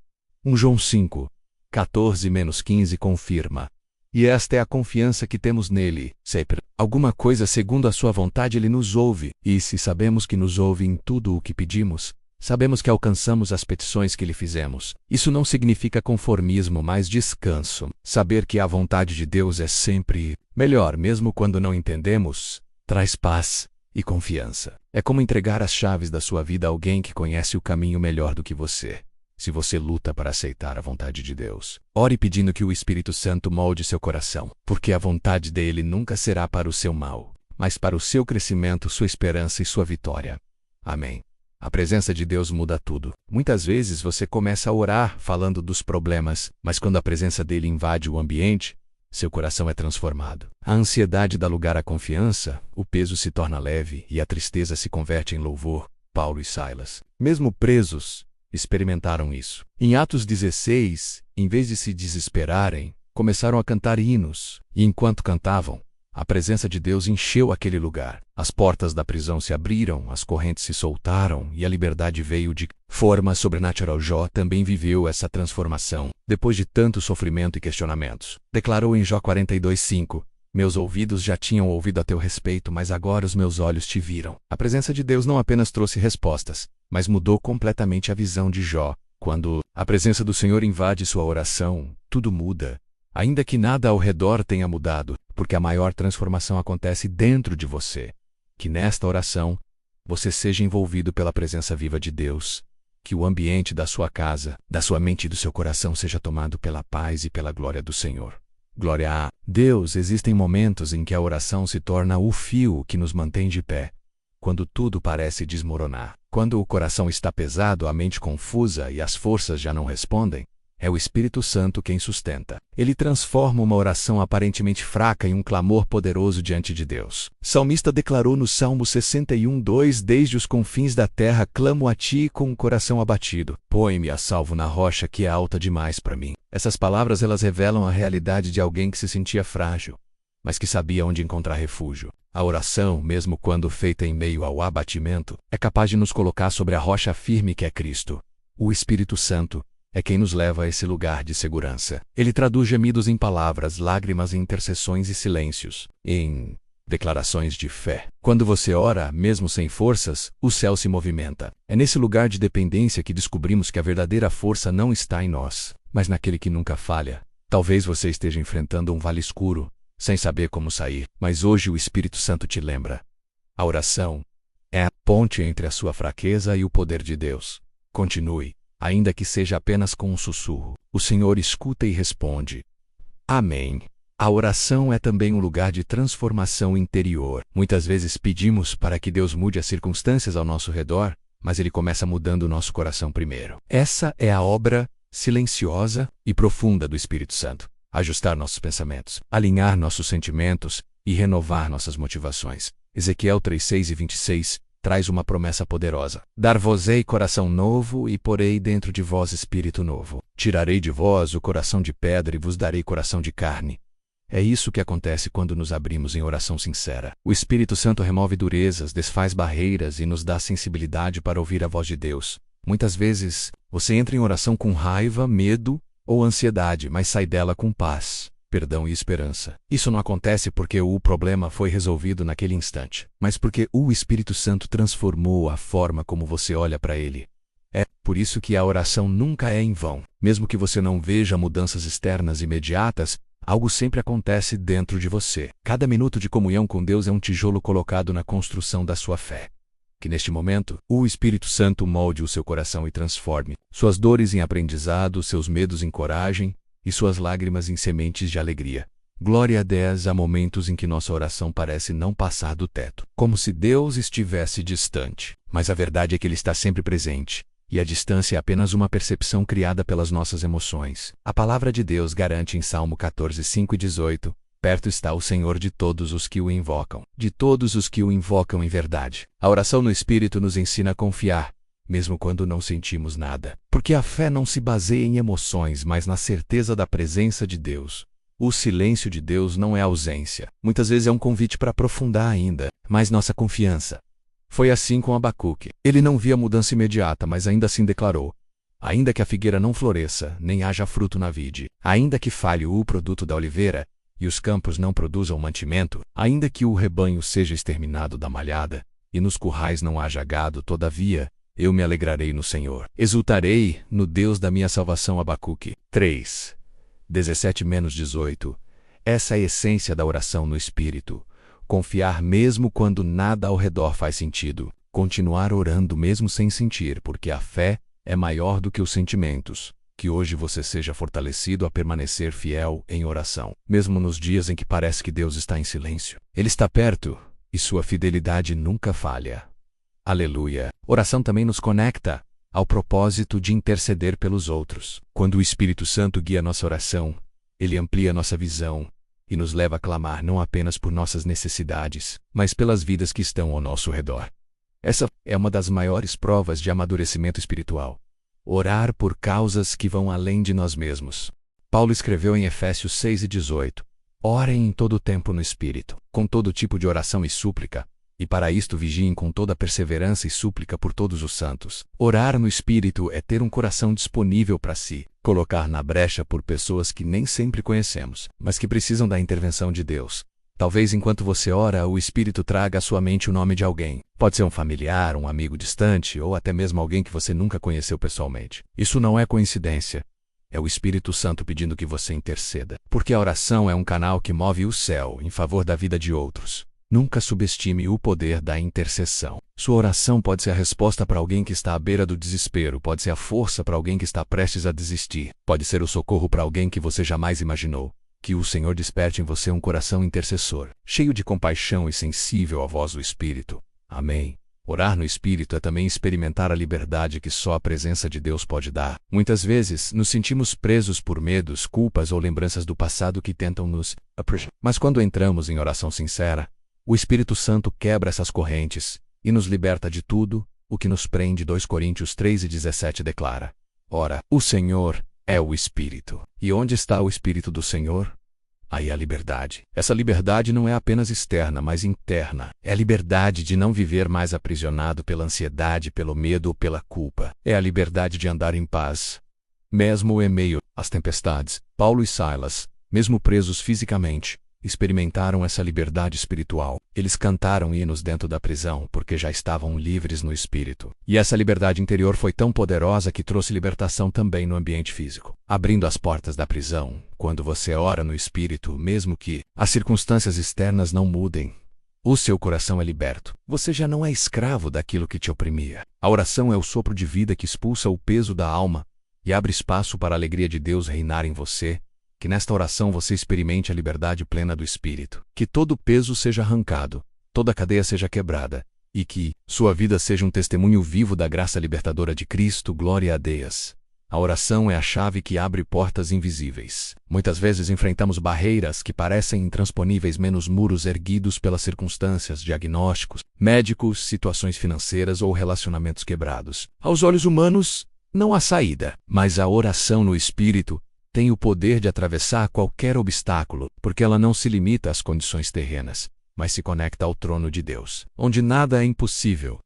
1 João 5:14-15 confirma: e esta é a confiança que temos nele, sempre. Alguma coisa segundo a sua vontade ele nos ouve, e se sabemos que nos ouve em tudo o que pedimos, sabemos que alcançamos as petições que lhe fizemos. Isso não significa conformismo, mas descanso. Saber que a vontade de Deus é sempre melhor, mesmo quando não entendemos, traz paz e confiança. É como entregar as chaves da sua vida a alguém que conhece o caminho melhor do que você. Se você luta para aceitar a vontade de Deus, ore pedindo que o Espírito Santo molde seu coração, porque a vontade dele nunca será para o seu mal, mas para o seu crescimento, sua esperança e sua vitória. Amém. A presença de Deus muda tudo. Muitas vezes você começa a orar falando dos problemas, mas quando a presença dele invade o ambiente, seu coração é transformado. A ansiedade dá lugar à confiança, o peso se torna leve e a tristeza se converte em louvor. Paulo e Silas, mesmo presos, experimentaram isso. Em Atos 16, em vez de se desesperarem, começaram a cantar hinos, e enquanto cantavam, a presença de Deus encheu aquele lugar. As portas da prisão se abriram, as correntes se soltaram e a liberdade veio de forma sobrenatural. Jó também viveu essa transformação, depois de tanto sofrimento e questionamentos. Declarou em Jó 42:5: meus ouvidos já tinham ouvido a teu respeito, mas agora os meus olhos te viram. A presença de Deus não apenas trouxe respostas, mas mudou completamente a visão de Jó. Quando a presença do Senhor invade sua oração, tudo muda. Ainda que nada ao redor tenha mudado, porque a maior transformação acontece dentro de você. Que nesta oração, você seja envolvido pela presença viva de Deus. Que o ambiente da sua casa, da sua mente e do seu coração seja tomado pela paz e pela glória do Senhor. Glória a Deus. Existem momentos em que a oração se torna o fio que nos mantém de pé. Quando tudo parece desmoronar. Quando o coração está pesado, a mente confusa e as forças já não respondem. É o Espírito Santo quem sustenta. Ele transforma uma oração aparentemente fraca em um clamor poderoso diante de Deus. O salmista declarou no Salmo 61:2: Desde os confins da terra clamo a ti com o coração abatido. Põe-me a salvo na rocha que é alta demais para mim. Essas palavras elas revelam a realidade de alguém que se sentia frágil, mas que sabia onde encontrar refúgio. A oração, mesmo quando feita em meio ao abatimento, é capaz de nos colocar sobre a rocha firme que é Cristo. O Espírito Santo é quem nos leva a esse lugar de segurança. Ele traduz gemidos em palavras, lágrimas em intercessões e silêncios, em declarações de fé. Quando você ora, mesmo sem forças, o céu se movimenta. É nesse lugar de dependência que descobrimos que a verdadeira força não está em nós, mas naquele que nunca falha. Talvez você esteja enfrentando um vale escuro, sem saber como sair, mas hoje o Espírito Santo te lembra. A oração é a ponte entre a sua fraqueza e o poder de Deus. Continue, ainda que seja apenas com um sussurro. O Senhor escuta e responde. Amém. A oração é também um lugar de transformação interior. Muitas vezes pedimos para que Deus mude as circunstâncias ao nosso redor, mas Ele começa mudando o nosso coração primeiro. Essa é a obra silenciosa e profunda do Espírito Santo. Ajustar nossos pensamentos, alinhar nossos sentimentos e renovar nossas motivações. Ezequiel 3:6-26 traz uma promessa poderosa. Dar-vos-ei coração novo e porei dentro de vós espírito novo. Tirarei de vós o coração de pedra e vos darei coração de carne. É isso que acontece quando nos abrimos em oração sincera. O Espírito Santo remove durezas, desfaz barreiras e nos dá sensibilidade para ouvir a voz de Deus. Muitas vezes, você entra em oração com raiva, medo ou ansiedade, mas sai dela com paz, perdão e esperança. Isso não acontece porque o problema foi resolvido naquele instante, mas porque o Espírito Santo transformou a forma como você olha para ele. É por isso que a oração nunca é em vão. Mesmo que você não veja mudanças externas imediatas, algo sempre acontece dentro de você. Cada minuto de comunhão com Deus é um tijolo colocado na construção da sua fé. Que neste momento, o Espírito Santo molde o seu coração e transforme suas dores em aprendizado, seus medos em coragem e suas lágrimas em sementes de alegria. Glória a Deus. Há momentos em que nossa oração parece não passar do teto, como se Deus estivesse distante. Mas a verdade é que Ele está sempre presente, e a distância é apenas uma percepção criada pelas nossas emoções. A palavra de Deus garante em Salmo 14:5-18, perto está o Senhor de todos os que o invocam, de todos os que o invocam em verdade. A oração no Espírito nos ensina a confiar, mesmo quando não sentimos nada. Porque a fé não se baseia em emoções, mas na certeza da presença de Deus. O silêncio de Deus não é ausência. Muitas vezes é um convite para aprofundar ainda mais nossa confiança. Foi assim com Abacuque. Ele não via mudança imediata, mas ainda assim declarou: ainda que a figueira não floresça, nem haja fruto na vide, ainda que falhe o produto da oliveira, e os campos não produzam mantimento, ainda que o rebanho seja exterminado da malhada, e nos currais não haja gado, todavia, eu me alegrarei no Senhor. Exultarei no Deus da minha salvação. Abacuque 3:17-18. Essa é a essência da oração no Espírito. Confiar mesmo quando nada ao redor faz sentido. Continuar orando mesmo sem sentir, porque a fé é maior do que os sentimentos. Que hoje você seja fortalecido a permanecer fiel em oração. Mesmo nos dias em que parece que Deus está em silêncio, Ele está perto e sua fidelidade nunca falha. Aleluia! Oração também nos conecta ao propósito de interceder pelos outros. Quando o Espírito Santo guia nossa oração, Ele amplia nossa visão e nos leva a clamar não apenas por nossas necessidades, mas pelas vidas que estão ao nosso redor. Essa é uma das maiores provas de amadurecimento espiritual. Orar por causas que vão além de nós mesmos. Paulo escreveu em Efésios 6:18: Orem em todo o tempo no Espírito, com todo tipo de oração e súplica, e para isto vigiem com toda perseverança e súplica por todos os santos. Orar no Espírito é ter um coração disponível para si, colocar na brecha por pessoas que nem sempre conhecemos, mas que precisam da intervenção de Deus. Talvez enquanto você ora, o Espírito traga à sua mente o nome de alguém. Pode ser um familiar, um amigo distante, ou até mesmo alguém que você nunca conheceu pessoalmente. Isso não é coincidência. É o Espírito Santo pedindo que você interceda. Porque a oração é um canal que move o céu em favor da vida de outros. Nunca subestime o poder da intercessão. Sua oração pode ser a resposta para alguém que está à beira do desespero, pode ser a força para alguém que está prestes a desistir, pode ser o socorro para alguém que você jamais imaginou. Que o Senhor desperte em você um coração intercessor, cheio de compaixão e sensível à voz do Espírito. Amém. Orar no Espírito é também experimentar a liberdade que só a presença de Deus pode dar. Muitas vezes, nos sentimos presos por medos, culpas ou lembranças do passado que tentam nos aprisionar. Mas quando entramos em oração sincera, o Espírito Santo quebra essas correntes e nos liberta de tudo o que nos prende. 2 Coríntios 3:17 declara: Ora, o Senhor é o Espírito. E onde está o Espírito do Senhor? Aí há liberdade. Essa liberdade não é apenas externa, mas interna. É a liberdade de não viver mais aprisionado pela ansiedade, pelo medo ou pela culpa. É a liberdade de andar em paz. Mesmo em meio às tempestades, Paulo e Silas, mesmo presos fisicamente, experimentaram essa liberdade espiritual. Eles cantaram hinos dentro da prisão porque já estavam livres no espírito. E essa liberdade interior foi tão poderosa que trouxe libertação também no ambiente físico. Abrindo as portas da prisão, quando você ora no espírito, mesmo que as circunstâncias externas não mudem, o seu coração é liberto. Você já não é escravo daquilo que te oprimia. A oração é o sopro de vida que expulsa o peso da alma e abre espaço para a alegria de Deus reinar em você. Que nesta oração você experimente a liberdade plena do Espírito. Que todo peso seja arrancado, toda cadeia seja quebrada, e que sua vida seja um testemunho vivo da graça libertadora de Cristo. Glória a Deus. A oração é a chave que abre portas invisíveis. Muitas vezes enfrentamos barreiras que parecem intransponíveis, menos muros erguidos pelas circunstâncias, diagnósticos, médicos, situações financeiras ou relacionamentos quebrados. Aos olhos humanos, não há saída, mas a oração no Espírito tem o poder de atravessar qualquer obstáculo, porque ela não se limita às condições terrenas, mas se conecta ao trono de Deus, onde nada é impossível.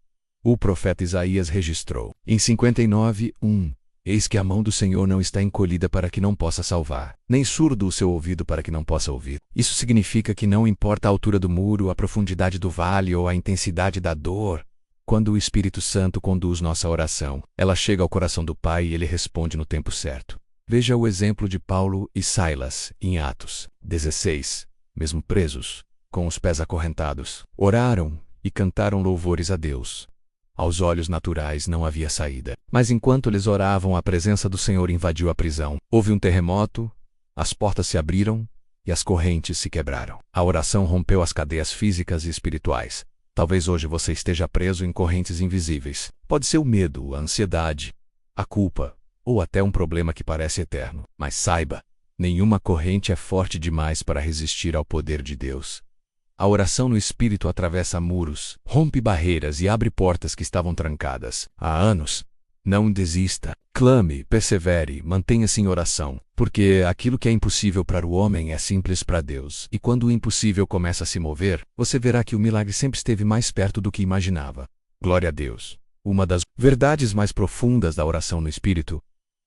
O profeta Isaías registrou em 59:1: Eis que a mão do Senhor não está encolhida para que não possa salvar, nem surdo o seu ouvido para que não possa ouvir. Isso significa que não importa a altura do muro, a profundidade do vale ou a intensidade da dor, quando o Espírito Santo conduz nossa oração, ela chega ao coração do Pai e ele responde no tempo certo. Veja o exemplo de Paulo e Silas em Atos 16. Mesmo presos, com os pés acorrentados, oraram e cantaram louvores a Deus. Aos olhos naturais não havia saída. Mas enquanto eles oravam, a presença do Senhor invadiu a prisão. Houve um terremoto, as portas se abriram e as correntes se quebraram. A oração rompeu as cadeias físicas e espirituais. Talvez hoje você esteja preso em correntes invisíveis. Pode ser o medo, a ansiedade, a culpa, ou até um problema que parece eterno. Mas saiba, nenhuma corrente é forte demais para resistir ao poder de Deus. A oração no Espírito atravessa muros, rompe barreiras e abre portas que estavam trancadas há anos. Não desista, clame, persevere, mantenha-se em oração, porque aquilo que é impossível para o homem é simples para Deus. E quando o impossível começa a se mover, você verá que o milagre sempre esteve mais perto do que imaginava. Glória a Deus. Uma das verdades mais profundas da oração no Espírito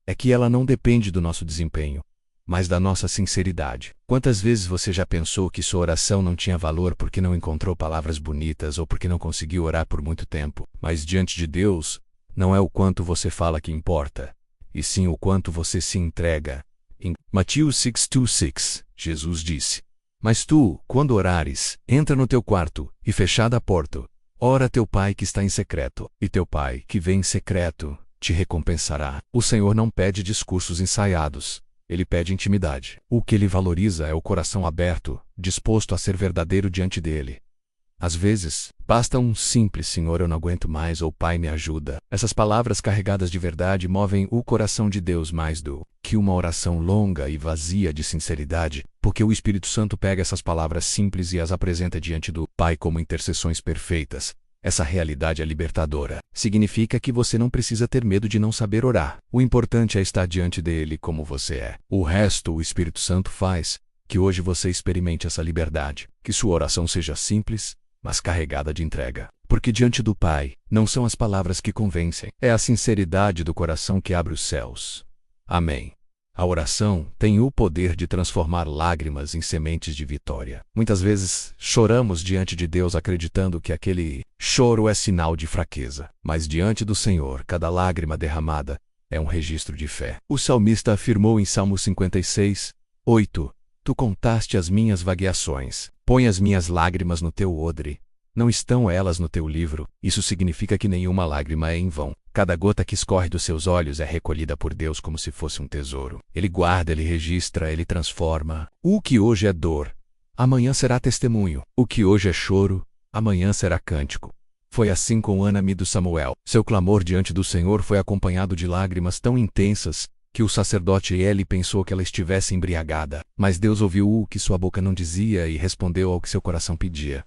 é que ela não depende do nosso desempenho, mas da nossa sinceridade. Quantas vezes você já pensou que sua oração não tinha valor porque não encontrou palavras bonitas ou porque não conseguiu orar por muito tempo? Mas diante de Deus, não é o quanto você fala que importa, e sim o quanto você se entrega. Em Mateus 6:26, Jesus disse: Mas tu, quando orares, entra no teu quarto, e fechada a porta, ora a teu Pai que está em secreto, e teu Pai, que vem em secreto, te recompensará. O Senhor não pede discursos ensaiados, ele pede intimidade. O que ele valoriza é o coração aberto, disposto a ser verdadeiro diante dele. Às vezes, basta um simples Senhor, eu não aguento mais, ou Pai, me ajuda. Essas palavras carregadas de verdade movem o coração de Deus mais do que uma oração longa e vazia de sinceridade, porque o Espírito Santo pega essas palavras simples e as apresenta diante do Pai como intercessões perfeitas. Essa realidade é libertadora. Significa que você não precisa ter medo de não saber orar. O importante é estar diante dele como você é. O resto o Espírito Santo faz. Que hoje você experimente essa liberdade. Que sua oração seja simples, mas carregada de entrega. Porque diante do Pai, não são as palavras que convencem. É a sinceridade do coração que abre os céus. Amém. A oração tem o poder de transformar lágrimas em sementes de vitória. Muitas vezes, choramos diante de Deus acreditando que aquele choro é sinal de fraqueza. Mas diante do Senhor, cada lágrima derramada é um registro de fé. O salmista afirmou em Salmo 56:8: Tu contaste as minhas vagueações, põe as minhas lágrimas no teu odre. Não estão elas no teu livro? Isso significa que nenhuma lágrima é em vão. Cada gota que escorre dos seus olhos é recolhida por Deus como se fosse um tesouro. Ele guarda, ele registra, ele transforma. O que hoje é dor, amanhã será testemunho. O que hoje é choro, amanhã será cântico. Foi assim com Ana do Samuel. Seu clamor diante do Senhor foi acompanhado de lágrimas tão intensas que o sacerdote Eli pensou que ela estivesse embriagada. Mas Deus ouviu o que sua boca não dizia e respondeu ao que seu coração pedia.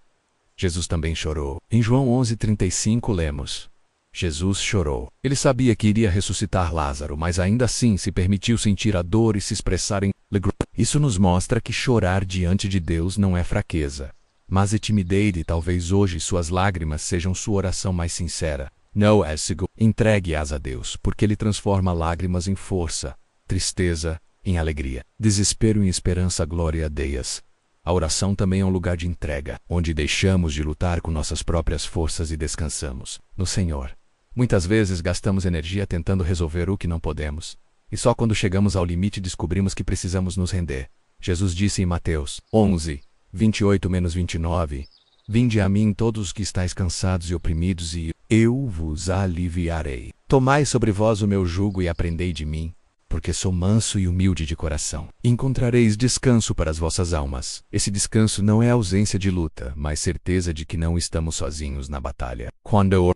Jesus também chorou. Em João 11:35 lemos: Jesus chorou. Ele sabia que iria ressuscitar Lázaro, mas ainda assim se permitiu sentir a dor e se expressar em alegria. Isso nos mostra que chorar diante de Deus não é fraqueza, mas é timidez, e talvez hoje suas lágrimas sejam sua oração mais sincera. Não é seguro. Entregue-as a Deus, porque Ele transforma lágrimas em força, tristeza em alegria, desespero em esperança, glória a Deus. A oração também é um lugar de entrega, onde deixamos de lutar com nossas próprias forças e descansamos no Senhor. Muitas vezes gastamos energia tentando resolver o que não podemos, e só quando chegamos ao limite descobrimos que precisamos nos render. Jesus disse em Mateus 11:28-29: Vinde a mim todos os que estáis cansados e oprimidos, e eu vos aliviarei. Tomai sobre vós o meu jugo e aprendei de mim, porque sou manso e humilde de coração. Encontrareis descanso para as vossas almas. Esse descanso não é ausência de luta, mas certeza de que não estamos sozinhos na batalha. Quando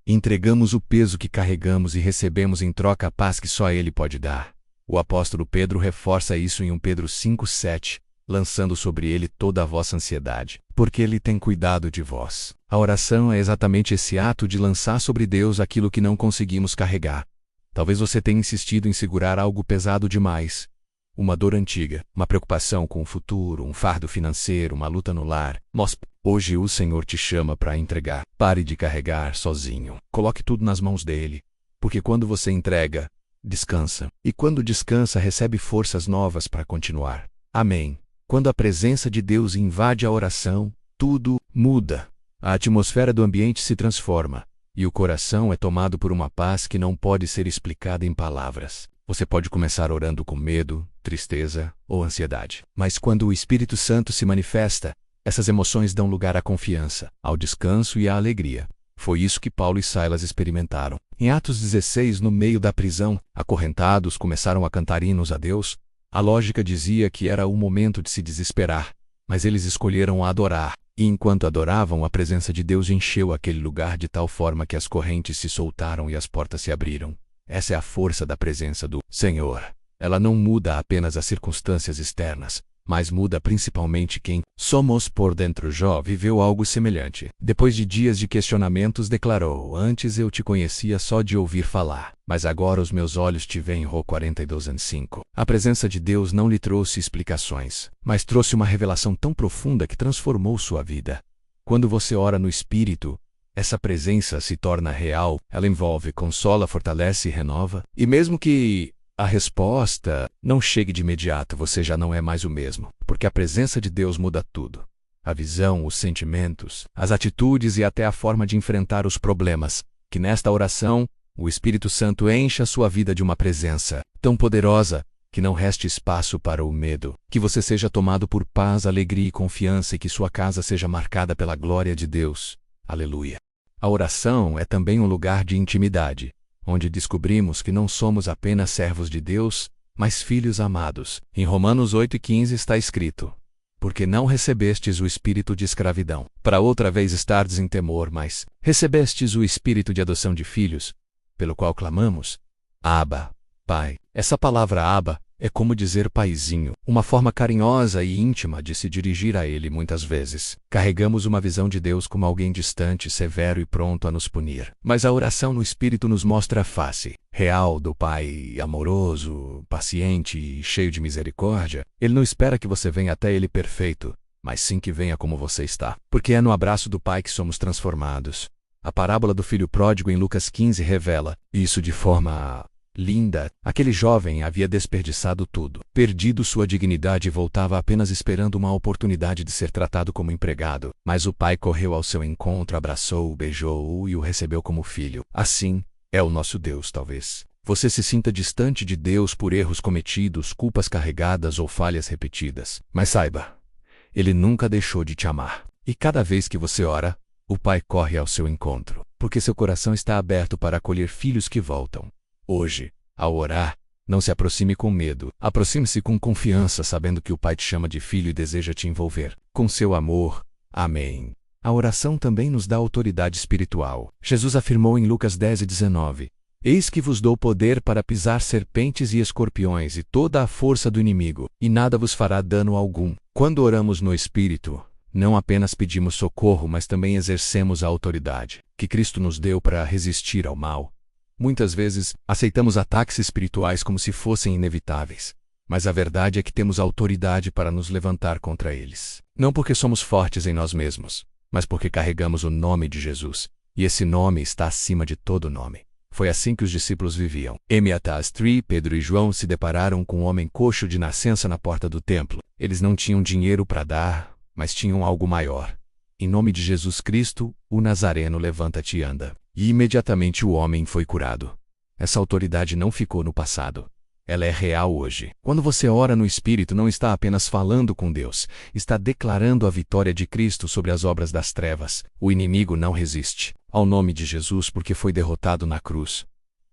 entregamos o peso que carregamos e recebemos em troca a paz que só Ele pode dar. O apóstolo Pedro reforça isso em 1 Pedro 5:7, lançando sobre Ele toda a vossa ansiedade, porque Ele tem cuidado de vós. A oração é exatamente esse ato de lançar sobre Deus aquilo que não conseguimos carregar. Talvez você tenha insistido em segurar algo pesado demais. Uma dor antiga, uma preocupação com o futuro, um fardo financeiro, uma luta no lar. Mas hoje o Senhor te chama para entregar. Pare de carregar sozinho. Coloque tudo nas mãos dele. Porque quando você entrega, descansa. E quando descansa, recebe forças novas para continuar. Amém. Quando a presença de Deus invade a oração, tudo muda. A atmosfera do ambiente se transforma. E o coração é tomado por uma paz que não pode ser explicada em palavras. Você pode começar orando com medo, tristeza ou ansiedade. Mas quando o Espírito Santo se manifesta, essas emoções dão lugar à confiança, ao descanso e à alegria. Foi isso que Paulo e Silas experimentaram. Em Atos 16, no meio da prisão, acorrentados começaram a cantar hinos a Deus. A lógica dizia que era o momento de se desesperar, mas eles escolheram adorar. E enquanto adoravam, a presença de Deus encheu aquele lugar de tal forma que as correntes se soltaram e as portas se abriram. Essa é a força da presença do Senhor. Ela não muda apenas as circunstâncias externas, mas muda principalmente quem somos por dentro. Jó viveu algo semelhante. Depois de dias de questionamentos, declarou: Antes eu te conhecia só de ouvir falar, mas agora os meus olhos te veem. Rô 42:5. A presença de Deus não lhe trouxe explicações, mas trouxe uma revelação tão profunda que transformou sua vida. Quando você ora no Espírito, essa presença se torna real. Ela envolve, consola, fortalece e renova. E mesmo que a resposta não chegue de imediato, você já não é mais o mesmo, porque a presença de Deus muda tudo. A visão, os sentimentos, as atitudes e até a forma de enfrentar os problemas. Que nesta oração, o Espírito Santo encha a sua vida de uma presença tão poderosa que não reste espaço para o medo. Que você seja tomado por paz, alegria e confiança, e que sua casa seja marcada pela glória de Deus. Aleluia. A oração é também um lugar de intimidade, onde descobrimos que não somos apenas servos de Deus, mas filhos amados. Em Romanos 8:15 está escrito: Porque não recebestes o espírito de escravidão, para outra vez estardes em temor, mas recebestes o espírito de adoção de filhos, pelo qual clamamos: Abba, Pai. Essa palavra Abba é como dizer paizinho, uma forma carinhosa e íntima de se dirigir a Ele. Muitas vezes carregamos uma visão de Deus como alguém distante, severo e pronto a nos punir. Mas a oração no Espírito nos mostra a face real do Pai amoroso, paciente e cheio de misericórdia. Ele não espera que você venha até Ele perfeito, mas sim que venha como você está, porque é no abraço do Pai que somos transformados. A parábola do filho pródigo em Lucas 15 revela isso de forma linda. Aquele jovem havia desperdiçado tudo, perdido sua dignidade e voltava apenas esperando uma oportunidade de ser tratado como empregado. Mas o pai correu ao seu encontro, abraçou-o, beijou-o e o recebeu como filho. Assim é o nosso Deus. Talvez você se sinta distante de Deus por erros cometidos, culpas carregadas ou falhas repetidas. Mas saiba, Ele nunca deixou de te amar. E cada vez que você ora, o Pai corre ao seu encontro, porque seu coração está aberto para acolher filhos que voltam. Hoje, ao orar, não se aproxime com medo. Aproxime-se com confiança, sabendo que o Pai te chama de filho e deseja te envolver com seu amor. Amém. A oração também nos dá autoridade espiritual. Jesus afirmou em Lucas 10:19: Eis que vos dou poder para pisar serpentes e escorpiões e toda a força do inimigo, e nada vos fará dano algum. Quando oramos no Espírito, não apenas pedimos socorro, mas também exercemos a autoridade que Cristo nos deu para resistir ao mal. Muitas vezes, aceitamos ataques espirituais como se fossem inevitáveis, mas a verdade é que temos autoridade para nos levantar contra eles. Não porque somos fortes em nós mesmos, mas porque carregamos o nome de Jesus, e esse nome está acima de todo nome. Foi assim que os discípulos viviam. Em Atos 3, Pedro e João se depararam com um homem coxo de nascença na porta do templo. Eles não tinham dinheiro para dar, mas tinham algo maior. Em nome de Jesus Cristo, o Nazareno, levanta-te e anda. E imediatamente o homem foi curado. Essa autoridade não ficou no passado. Ela é real hoje. Quando você ora no Espírito, não está apenas falando com Deus, está declarando a vitória de Cristo sobre as obras das trevas. O inimigo não resiste ao nome de Jesus porque foi derrotado na cruz.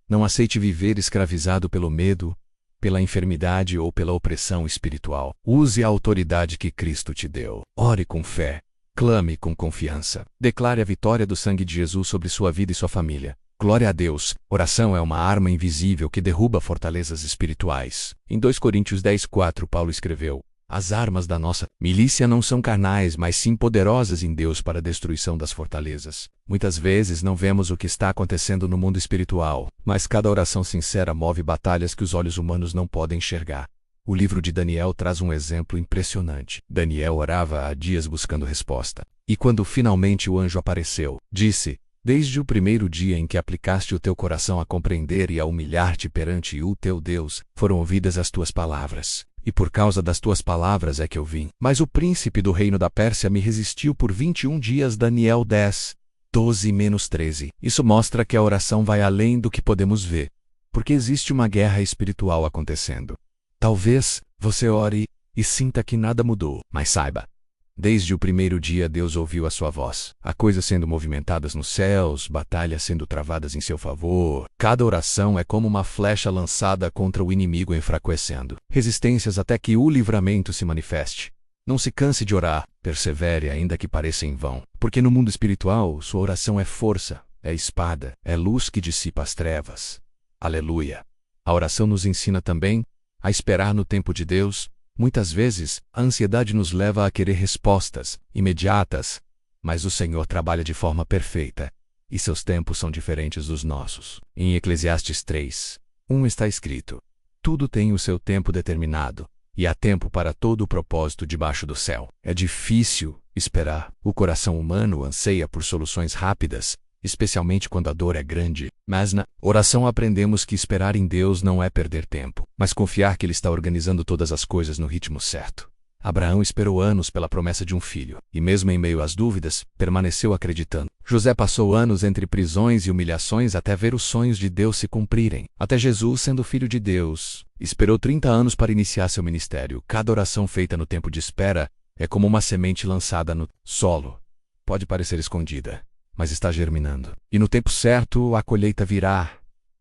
Não aceite viver escravizado pelo medo, pela enfermidade ou pela opressão espiritual. Use a autoridade que Cristo te deu. Ore com fé. Clame com confiança. Declare a vitória do sangue de Jesus sobre sua vida e sua família. Glória a Deus. Oração é uma arma invisível que derruba fortalezas espirituais. Em 2 Coríntios 10:4, Paulo escreveu: As armas da nossa milícia não são carnais, mas sim poderosas em Deus para a destruição das fortalezas. Muitas vezes não vemos o que está acontecendo no mundo espiritual, mas cada oração sincera move batalhas que os olhos humanos não podem enxergar. O livro de Daniel traz um exemplo impressionante. Daniel orava há dias buscando resposta. E quando finalmente o anjo apareceu, disse: Desde o primeiro dia em que aplicaste o teu coração a compreender e a humilhar-te perante o teu Deus, foram ouvidas as tuas palavras. E por causa das tuas palavras é que eu vim. Mas o príncipe do reino da Pérsia me resistiu por 21 dias. Daniel 10:12-13. Isso mostra que a oração vai além do que podemos ver, porque existe uma guerra espiritual acontecendo. Talvez você ore e sinta que nada mudou, mas saiba, desde o primeiro dia Deus ouviu a sua voz. Há coisas sendo movimentadas nos céus, batalhas sendo travadas em seu favor. Cada oração é como uma flecha lançada contra o inimigo, enfraquecendo resistências até que o livramento se manifeste. Não se canse de orar, persevere ainda que pareça em vão, porque no mundo espiritual sua oração é força, é espada, é luz que dissipa as trevas. Aleluia! A oração nos ensina também a esperar no tempo de Deus. Muitas vezes, a ansiedade nos leva a querer respostas imediatas, mas o Senhor trabalha de forma perfeita, e seus tempos são diferentes dos nossos. Em Eclesiastes 3:1 está escrito: Tudo tem o seu tempo determinado, e há tempo para todo o propósito debaixo do céu. É difícil esperar. O coração humano anseia por soluções rápidas, especialmente quando a dor é grande. Mas na oração aprendemos que esperar em Deus não é perder tempo, mas confiar que Ele está organizando todas as coisas no ritmo certo. Abraão esperou anos pela promessa de um filho, e mesmo em meio às dúvidas, permaneceu acreditando. José passou anos entre prisões e humilhações até ver os sonhos de Deus se cumprirem. Até Jesus, sendo filho de Deus, esperou 30 anos para iniciar seu ministério. Cada oração feita no tempo de espera é como uma semente lançada no solo. Pode parecer escondida, mas está germinando. E no tempo certo, a colheita virá.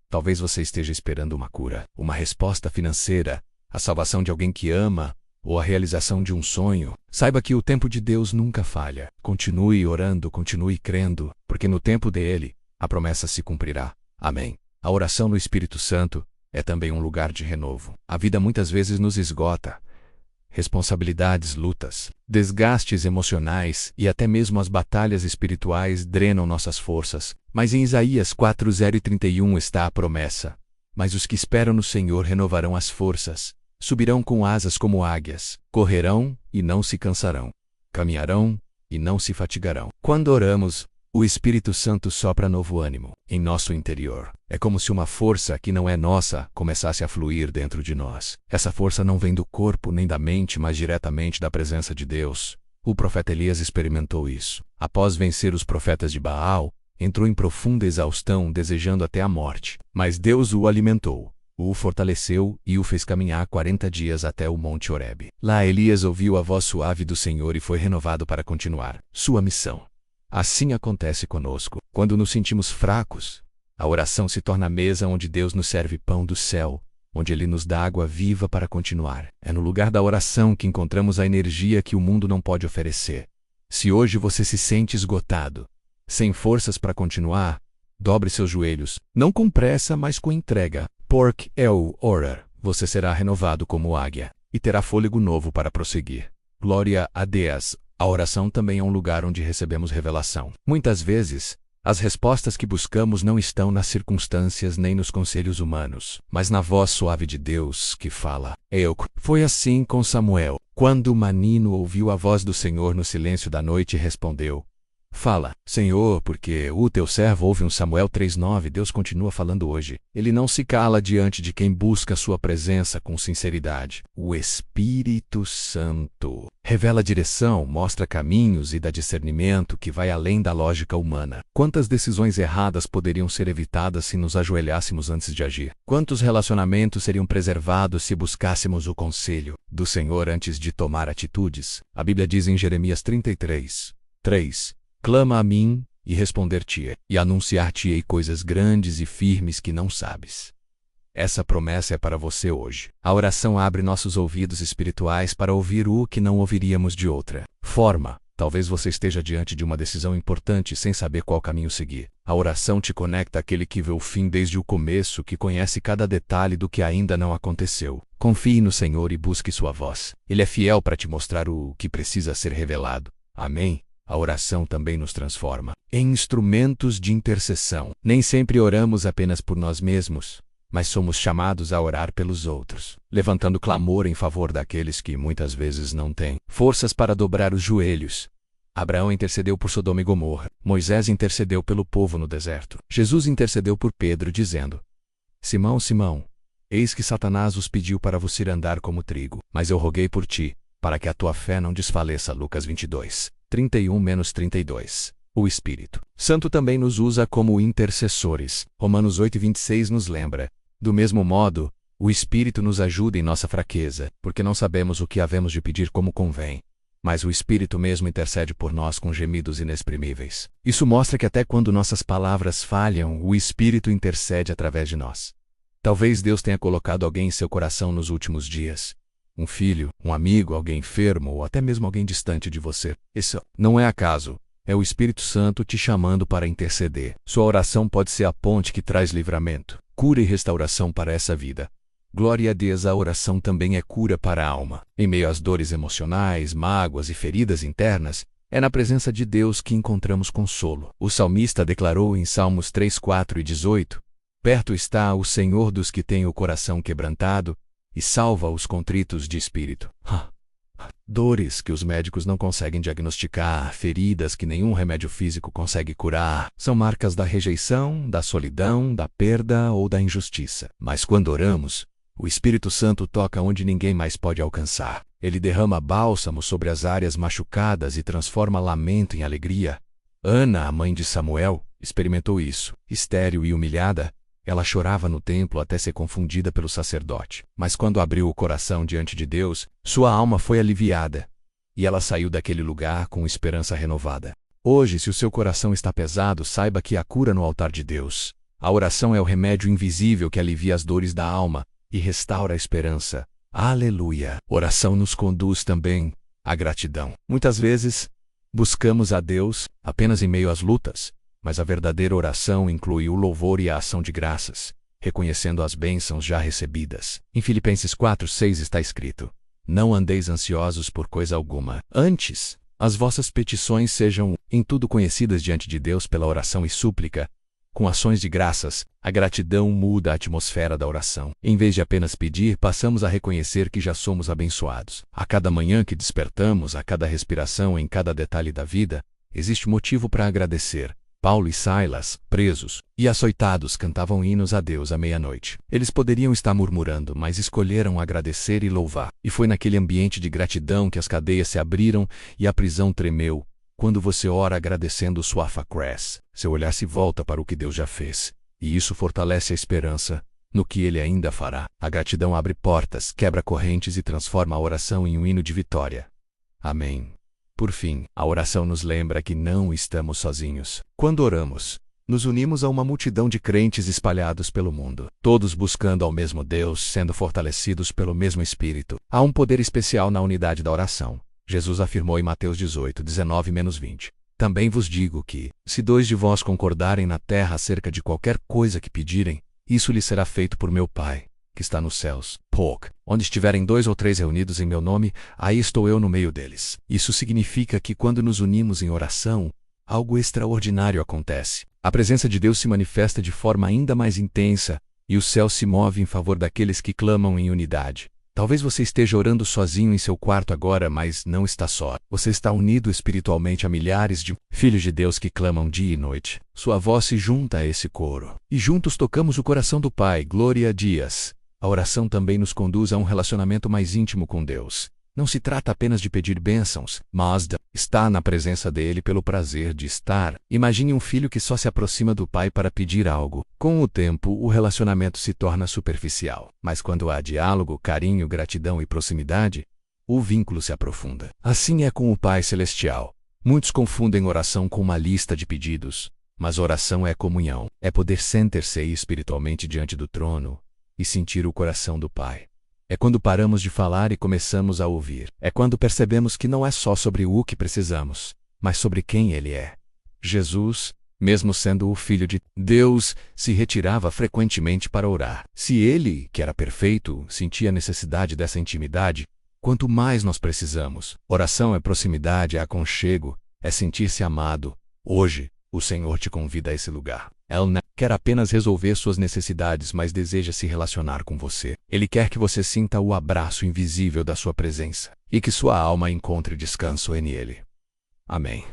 Talvez você esteja esperando uma cura, uma resposta financeira, a salvação de alguém que ama, ou a realização de um sonho. Saiba que o tempo de Deus nunca falha. Continue orando, continue crendo, porque no tempo dele, a promessa se cumprirá. Amém. A oração no Espírito Santo é também um lugar de renovo. A vida muitas vezes nos esgota. Responsabilidades, lutas, desgastes emocionais e até mesmo as batalhas espirituais drenam nossas forças. Mas em Isaías 4:0-31 está a promessa: Mas os que esperam no Senhor renovarão as forças, subirão com asas como águias, correrão e não se cansarão, caminharão e não se fatigarão. Quando oramos, o Espírito Santo sopra novo ânimo em nosso interior. É como se uma força que não é nossa começasse a fluir dentro de nós. Essa força não vem do corpo nem da mente, mas diretamente da presença de Deus. O profeta Elias experimentou isso. Após vencer os profetas de Baal, entrou em profunda exaustão, desejando até a morte. Mas Deus o alimentou, o fortaleceu e o fez caminhar 40 dias até o Monte Horebe. Lá Elias ouviu a voz suave do Senhor e foi renovado para continuar sua missão. Assim acontece conosco. Quando nos sentimos fracos, a oração se torna a mesa onde Deus nos serve pão do céu, onde Ele nos dá água viva para continuar. É no lugar da oração que encontramos a energia que o mundo não pode oferecer. Se hoje você se sente esgotado, sem forças para continuar, dobre seus joelhos, não com pressa, mas com entrega. Porque é o orar. Você será renovado como águia e terá fôlego novo para prosseguir. Glória a Deus. A oração também é um lugar onde recebemos revelação. Muitas vezes, as respostas que buscamos não estão nas circunstâncias nem nos conselhos humanos, mas na voz suave de Deus que fala. Foi assim com Samuel. Quando o menino ouviu a voz do Senhor no silêncio da noite, respondeu: Fala, Senhor, porque o teu servo ouve. Samuel 3:9. Deus continua falando hoje. Ele não se cala diante de quem busca sua presença com sinceridade. O Espírito Santo revela direção, mostra caminhos e dá discernimento que vai além da lógica humana. Quantas decisões erradas poderiam ser evitadas se nos ajoelhássemos antes de agir? Quantos relacionamentos seriam preservados se buscássemos o conselho do Senhor antes de tomar atitudes? A Bíblia diz em Jeremias 33:3: Clama a mim, e responder-te-ei, e anunciar-te-ei coisas grandes e firmes que não sabes. Essa promessa é para você hoje. A oração abre nossos ouvidos espirituais para ouvir o que não ouviríamos de outra forma. Talvez você esteja diante de uma decisão importante sem saber qual caminho seguir. A oração te conecta àquele que vê o fim desde o começo, que conhece cada detalhe do que ainda não aconteceu. Confie no Senhor e busque sua voz. Ele é fiel para te mostrar o que precisa ser revelado. Amém? A oração também nos transforma em instrumentos de intercessão. Nem sempre oramos apenas por nós mesmos, mas somos chamados a orar pelos outros, levantando clamor em favor daqueles que muitas vezes não têm forças para dobrar os joelhos. Abraão intercedeu por Sodoma e Gomorra. Moisés intercedeu pelo povo no deserto. Jesus intercedeu por Pedro, dizendo: Simão, Simão, eis que Satanás os pediu para vos ir andar como trigo, mas eu roguei por ti, para que a tua fé não desfaleça. Lucas 22:31-32. O Espírito Santo também nos usa como intercessores. Romanos 8:26 nos lembra: do mesmo modo, o Espírito nos ajuda em nossa fraqueza, porque não sabemos o que havemos de pedir como convém. Mas o Espírito mesmo intercede por nós com gemidos inexprimíveis. Isso mostra que até quando nossas palavras falham, o Espírito intercede através de nós. Talvez Deus tenha colocado alguém em seu coração nos últimos dias. Um filho, um amigo, alguém enfermo ou até mesmo alguém distante de você. Isso não é acaso. É o Espírito Santo te chamando para interceder. Sua oração pode ser a ponte que traz livramento, cura e restauração para essa vida. Glória a Deus, a oração também é cura para a alma. Em meio às dores emocionais, mágoas e feridas internas, é na presença de Deus que encontramos consolo. O salmista declarou em Salmos 3:4-18: Perto está o Senhor dos que têm o coração quebrantado, e salva os contritos de espírito. Dores que os médicos não conseguem diagnosticar, feridas que nenhum remédio físico consegue curar, são marcas da rejeição, da solidão, da perda ou da injustiça. Mas quando oramos, o Espírito Santo toca onde ninguém mais pode alcançar. Ele derrama bálsamo sobre as áreas machucadas e transforma lamento em alegria. Ana, a mãe de Samuel, experimentou isso. Estéril e humilhada, ela chorava no templo até ser confundida pelo sacerdote. Mas quando abriu o coração diante de Deus, sua alma foi aliviada, e ela saiu daquele lugar com esperança renovada. Hoje, se o seu coração está pesado, saiba que há cura no altar de Deus. A oração é o remédio invisível que alivia as dores da alma e restaura a esperança. Aleluia! Oração nos conduz também à gratidão. Muitas vezes, buscamos a Deus apenas em meio às lutas, mas a verdadeira oração inclui o louvor e a ação de graças, reconhecendo as bênçãos já recebidas. Em Filipenses 4:6 está escrito: Não andeis ansiosos por coisa alguma. Antes, as vossas petições sejam em tudo conhecidas diante de Deus pela oração e súplica. Com ações de graças, a gratidão muda a atmosfera da oração. Em vez de apenas pedir, passamos a reconhecer que já somos abençoados. A cada manhã que despertamos, a cada respiração, em cada detalhe da vida, existe motivo para agradecer. Paulo e Silas, presos e açoitados, cantavam hinos a Deus à meia-noite. Eles poderiam estar murmurando, mas escolheram agradecer e louvar. E foi naquele ambiente de gratidão que as cadeias se abriram e a prisão tremeu. Quando você ora agradecendo, sua fé cresce. Seu olhar se volta para o que Deus já fez, e isso fortalece a esperança no que Ele ainda fará. A gratidão abre portas, quebra correntes e transforma a oração em um hino de vitória. Amém. Por fim, a oração nos lembra que não estamos sozinhos. Quando oramos, nos unimos a uma multidão de crentes espalhados pelo mundo, todos buscando ao mesmo Deus, sendo fortalecidos pelo mesmo Espírito. Há um poder especial na unidade da oração. Jesus afirmou em Mateus 18:19-20. Também vos digo que, se 2 de vós concordarem na terra acerca de qualquer coisa que pedirem, isso lhes será feito por meu Pai, que está nos céus. Onde estiverem 2 ou 3 reunidos em meu nome, aí estou eu no meio deles. Isso significa que quando nos unimos em oração, algo extraordinário acontece. A presença de Deus se manifesta de forma ainda mais intensa, e o céu se move em favor daqueles que clamam em unidade. Talvez você esteja orando sozinho em seu quarto agora, mas não está só. Você está unido espiritualmente a milhares de filhos de Deus que clamam dia e noite. Sua voz se junta a esse coro. E juntos tocamos o coração do Pai. Glória a Deus. A oração também nos conduz a um relacionamento mais íntimo com Deus. Não se trata apenas de pedir bênçãos, mas de estar na presença dele pelo prazer de estar. Imagine um filho que só se aproxima do pai para pedir algo. Com o tempo, o relacionamento se torna superficial. Mas quando há diálogo, carinho, gratidão e proximidade, o vínculo se aprofunda. Assim é com o Pai Celestial. Muitos confundem oração com uma lista de pedidos, mas oração é comunhão. É poder sentir-se espiritualmente diante do trono e sentir o coração do Pai. É quando paramos de falar e começamos a ouvir. É quando percebemos que não é só sobre o que precisamos, mas sobre quem Ele é. Jesus, mesmo sendo o Filho de Deus, se retirava frequentemente para orar. Se Ele, que era perfeito, sentia a necessidade dessa intimidade, quanto mais nós precisamos. Oração é proximidade, é aconchego, é sentir-se amado. Hoje, o Senhor te convida a esse lugar. Ele não quer apenas resolver suas necessidades, mas deseja se relacionar com você. Ele quer que você sinta o abraço invisível da sua presença e que sua alma encontre descanso nele. Amém.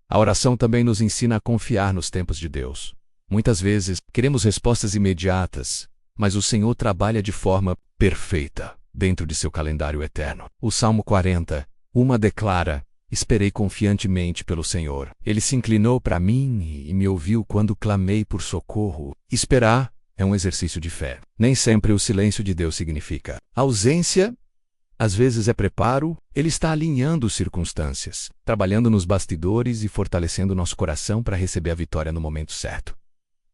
A oração também nos ensina a confiar nos tempos de Deus. Muitas vezes, queremos respostas imediatas, mas o Senhor trabalha de forma perfeita dentro de seu calendário eterno. O Salmo 40:1 declara: esperei confiantemente pelo Senhor. Ele se inclinou para mim e me ouviu quando clamei por socorro. Esperar é um exercício de fé. Nem sempre o silêncio de Deus significa ausência. Às vezes é preparo. Ele está alinhando circunstâncias, trabalhando nos bastidores e fortalecendo nosso coração para receber a vitória no momento certo.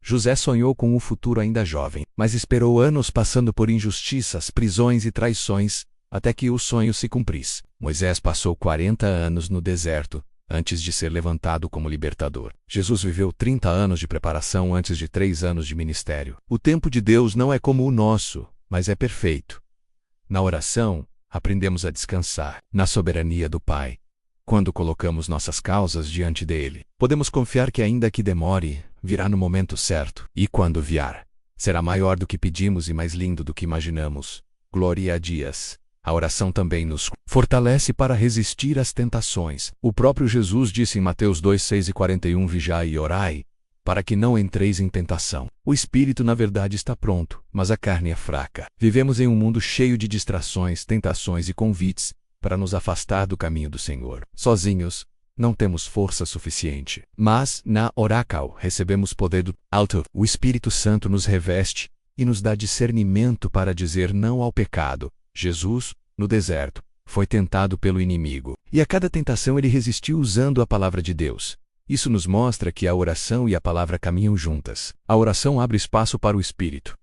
José sonhou com um futuro ainda jovem, mas esperou anos passando por injustiças, prisões e traições, até que o sonho se cumprisse. Moisés passou 40 anos no deserto, antes de ser levantado como libertador. Jesus viveu 30 anos de preparação antes de 3 anos de ministério. O tempo de Deus não é como o nosso, mas é perfeito. Na oração, aprendemos a descansar na soberania do Pai. Quando colocamos nossas causas diante dele, podemos confiar que ainda que demore, virá no momento certo. E quando vier, será maior do que pedimos e mais lindo do que imaginamos. Glória a Deus. A oração também nos fortalece para resistir às tentações. O próprio Jesus disse em Mateus 2:6-41: Vigiai e orai, para que não entreis em tentação. O espírito na verdade está pronto, mas a carne é fraca. Vivemos em um mundo cheio de distrações, tentações e convites para nos afastar do caminho do Senhor. Sozinhos, não temos força suficiente. Mas, na oração, recebemos poder do alto. O Espírito Santo nos reveste e nos dá discernimento para dizer não ao pecado. Jesus, no deserto, foi tentado pelo inimigo. E a cada tentação ele resistiu usando a palavra de Deus. Isso nos mostra que a oração e a palavra caminham juntas. A oração abre espaço para o Espírito.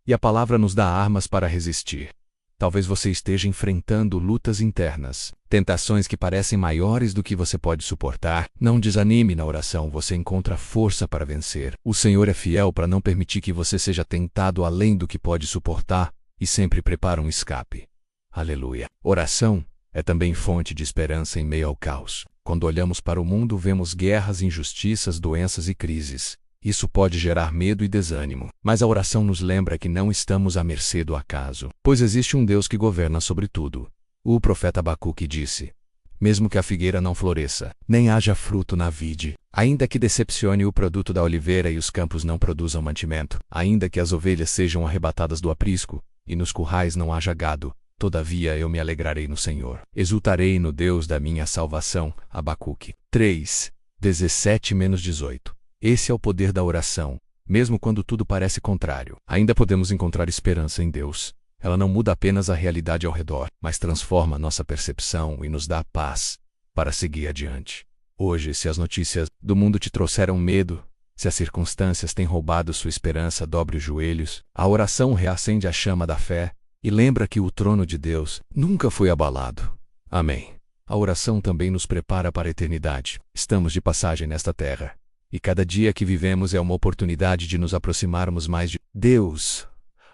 E a palavra nos dá armas para resistir. Talvez você esteja enfrentando lutas internas, tentações que parecem maiores do que você pode suportar. Não desanime na oração, você encontra força para vencer. O Senhor é fiel para não permitir que você seja tentado além do que pode suportar e sempre prepara um escape. Aleluia. Oração é também fonte de esperança em meio ao caos. Quando olhamos para o mundo, vemos guerras, injustiças, doenças e crises. Isso pode gerar medo e desânimo. Mas a oração nos lembra que não estamos à mercê do acaso, pois existe um Deus que governa sobre tudo. O profeta Abacuque disse: mesmo que a figueira não floresça, nem haja fruto na vide, ainda que decepcione o produto da oliveira e os campos não produzam mantimento, ainda que as ovelhas sejam arrebatadas do aprisco, e nos currais não haja gado, todavia eu me alegrarei no Senhor. Exultarei no Deus da minha salvação. Abacuque 3:17-18. Esse é o poder da oração. Mesmo quando tudo parece contrário, ainda podemos encontrar esperança em Deus. Ela não muda apenas a realidade ao redor, mas transforma nossa percepção e nos dá paz para seguir adiante. Hoje, se as notícias do mundo te trouxeram medo, se as circunstâncias têm roubado sua esperança, dobre os joelhos. A oração reacende a chama da fé e lembra que o trono de Deus nunca foi abalado. Amém. A oração também nos prepara para a eternidade. Estamos de passagem nesta terra. E cada dia que vivemos é uma oportunidade de nos aproximarmos mais de Deus.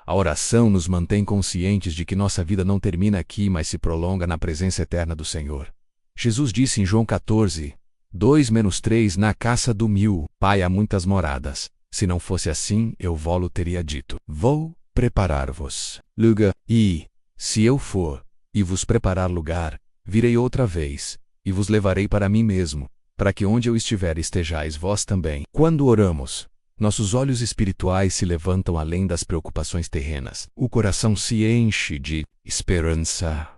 A oração nos mantém conscientes de que nossa vida não termina aqui, mas se prolonga na presença eterna do Senhor. Jesus disse em João 14, 2-3, na caça do 1000, Pai, há muitas moradas. Se não fosse assim, eu vou-lo teria dito. Vou preparar-vos lugar, e, se eu for, e vos preparar lugar, virei outra vez, e vos levarei para mim mesmo, para que onde eu estiver estejais vós também. Quando oramos, nossos olhos espirituais se levantam além das preocupações terrenas. O coração se enche de esperança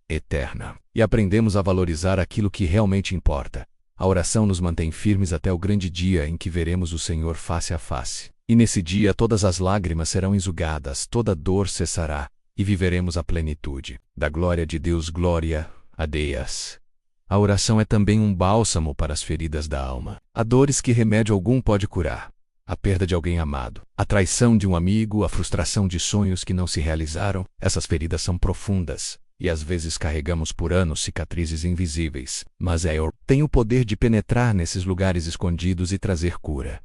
eterna. E aprendemos a valorizar aquilo que realmente importa. A oração nos mantém firmes até o grande dia em que veremos o Senhor face a face. E nesse dia todas as lágrimas serão enxugadas, toda dor cessará, e viveremos a plenitude da glória de Deus. Glória a Deus. A oração é também um bálsamo para as feridas da alma. Há dores que remédio algum pode curar. A perda de alguém amado, a traição de um amigo, a frustração de sonhos que não se realizaram. Essas feridas são profundas, e às vezes carregamos por anos cicatrizes invisíveis. Mas tem o poder de penetrar nesses lugares escondidos e trazer cura.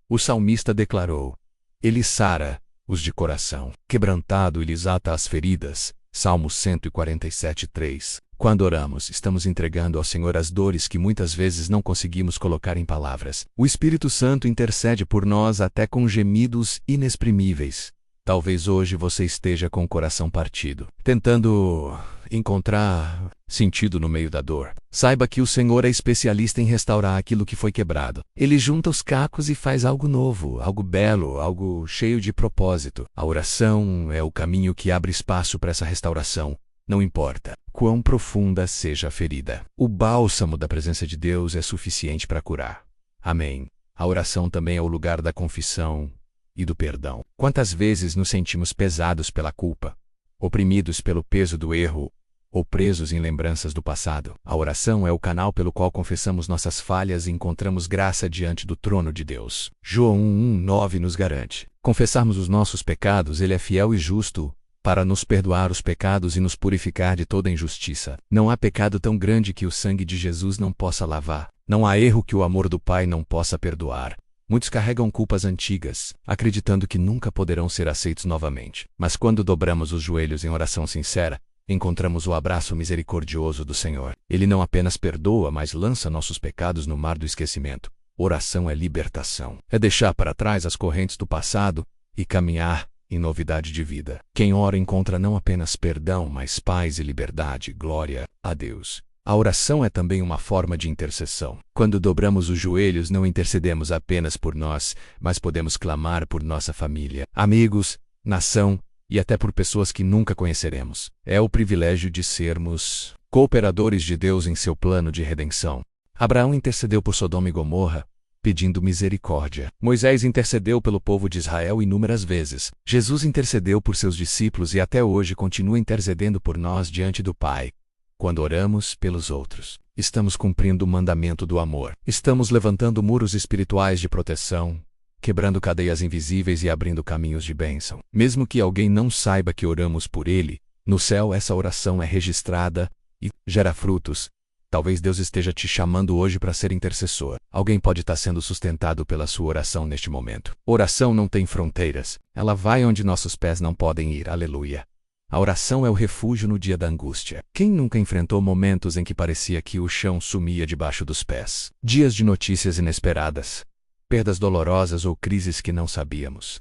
O salmista declarou: Ele sara os de coração quebrantado e lhes ata as feridas. Salmo 147:3. Quando oramos, estamos entregando ao Senhor as dores que muitas vezes não conseguimos colocar em palavras. O Espírito Santo intercede por nós até com gemidos inexprimíveis. Talvez hoje você esteja com o coração partido, tentando encontrar sentido no meio da dor. Saiba que o Senhor é especialista em restaurar aquilo que foi quebrado. Ele junta os cacos e faz algo novo, algo belo, algo cheio de propósito. A oração é o caminho que abre espaço para essa restauração. Não importa quão profunda seja a ferida. O bálsamo da presença de Deus é suficiente para curar. Amém. A oração também é o lugar da confissão e do perdão. Quantas vezes nos sentimos pesados pela culpa, oprimidos pelo peso do erro, ou presos em lembranças do passado? A oração é o canal pelo qual confessamos nossas falhas e encontramos graça diante do trono de Deus. João 1:9 nos garante: confessarmos os nossos pecados, Ele é fiel e justo para nos perdoar os pecados e nos purificar de toda injustiça. Não há pecado tão grande que o sangue de Jesus não possa lavar. Não há erro que o amor do Pai não possa perdoar. Muitos carregam culpas antigas, acreditando que nunca poderão ser aceitos novamente. Mas quando dobramos os joelhos em oração sincera, encontramos o abraço misericordioso do Senhor. Ele não apenas perdoa, mas lança nossos pecados no mar do esquecimento. Oração é libertação. É deixar para trás as correntes do passado e caminhar em novidade de vida. Quem ora encontra não apenas perdão, mas paz e liberdade. Glória a Deus. A oração é também uma forma de intercessão. Quando dobramos os joelhos, não intercedemos apenas por nós, mas podemos clamar por nossa família, amigos, nação e até por pessoas que nunca conheceremos. É o privilégio de sermos cooperadores de Deus em seu plano de redenção. Abraão intercedeu por Sodoma e Gomorra, pedindo misericórdia. Moisés intercedeu pelo povo de Israel inúmeras vezes. Jesus intercedeu por seus discípulos e até hoje continua intercedendo por nós diante do Pai. Quando oramos pelos outros, estamos cumprindo o mandamento do amor. Estamos levantando muros espirituais de proteção, quebrando cadeias invisíveis e abrindo caminhos de bênção. Mesmo que alguém não saiba que oramos por ele, no céu essa oração é registrada e gera frutos. Talvez Deus esteja te chamando hoje para ser intercessor. Alguém pode estar sendo sustentado pela sua oração neste momento. Oração não tem fronteiras. Ela vai onde nossos pés não podem ir. Aleluia. A oração é o refúgio no dia da angústia. Quem nunca enfrentou momentos em que parecia que o chão sumia debaixo dos pés? Dias de notícias inesperadas, perdas dolorosas ou crises que não sabíamos.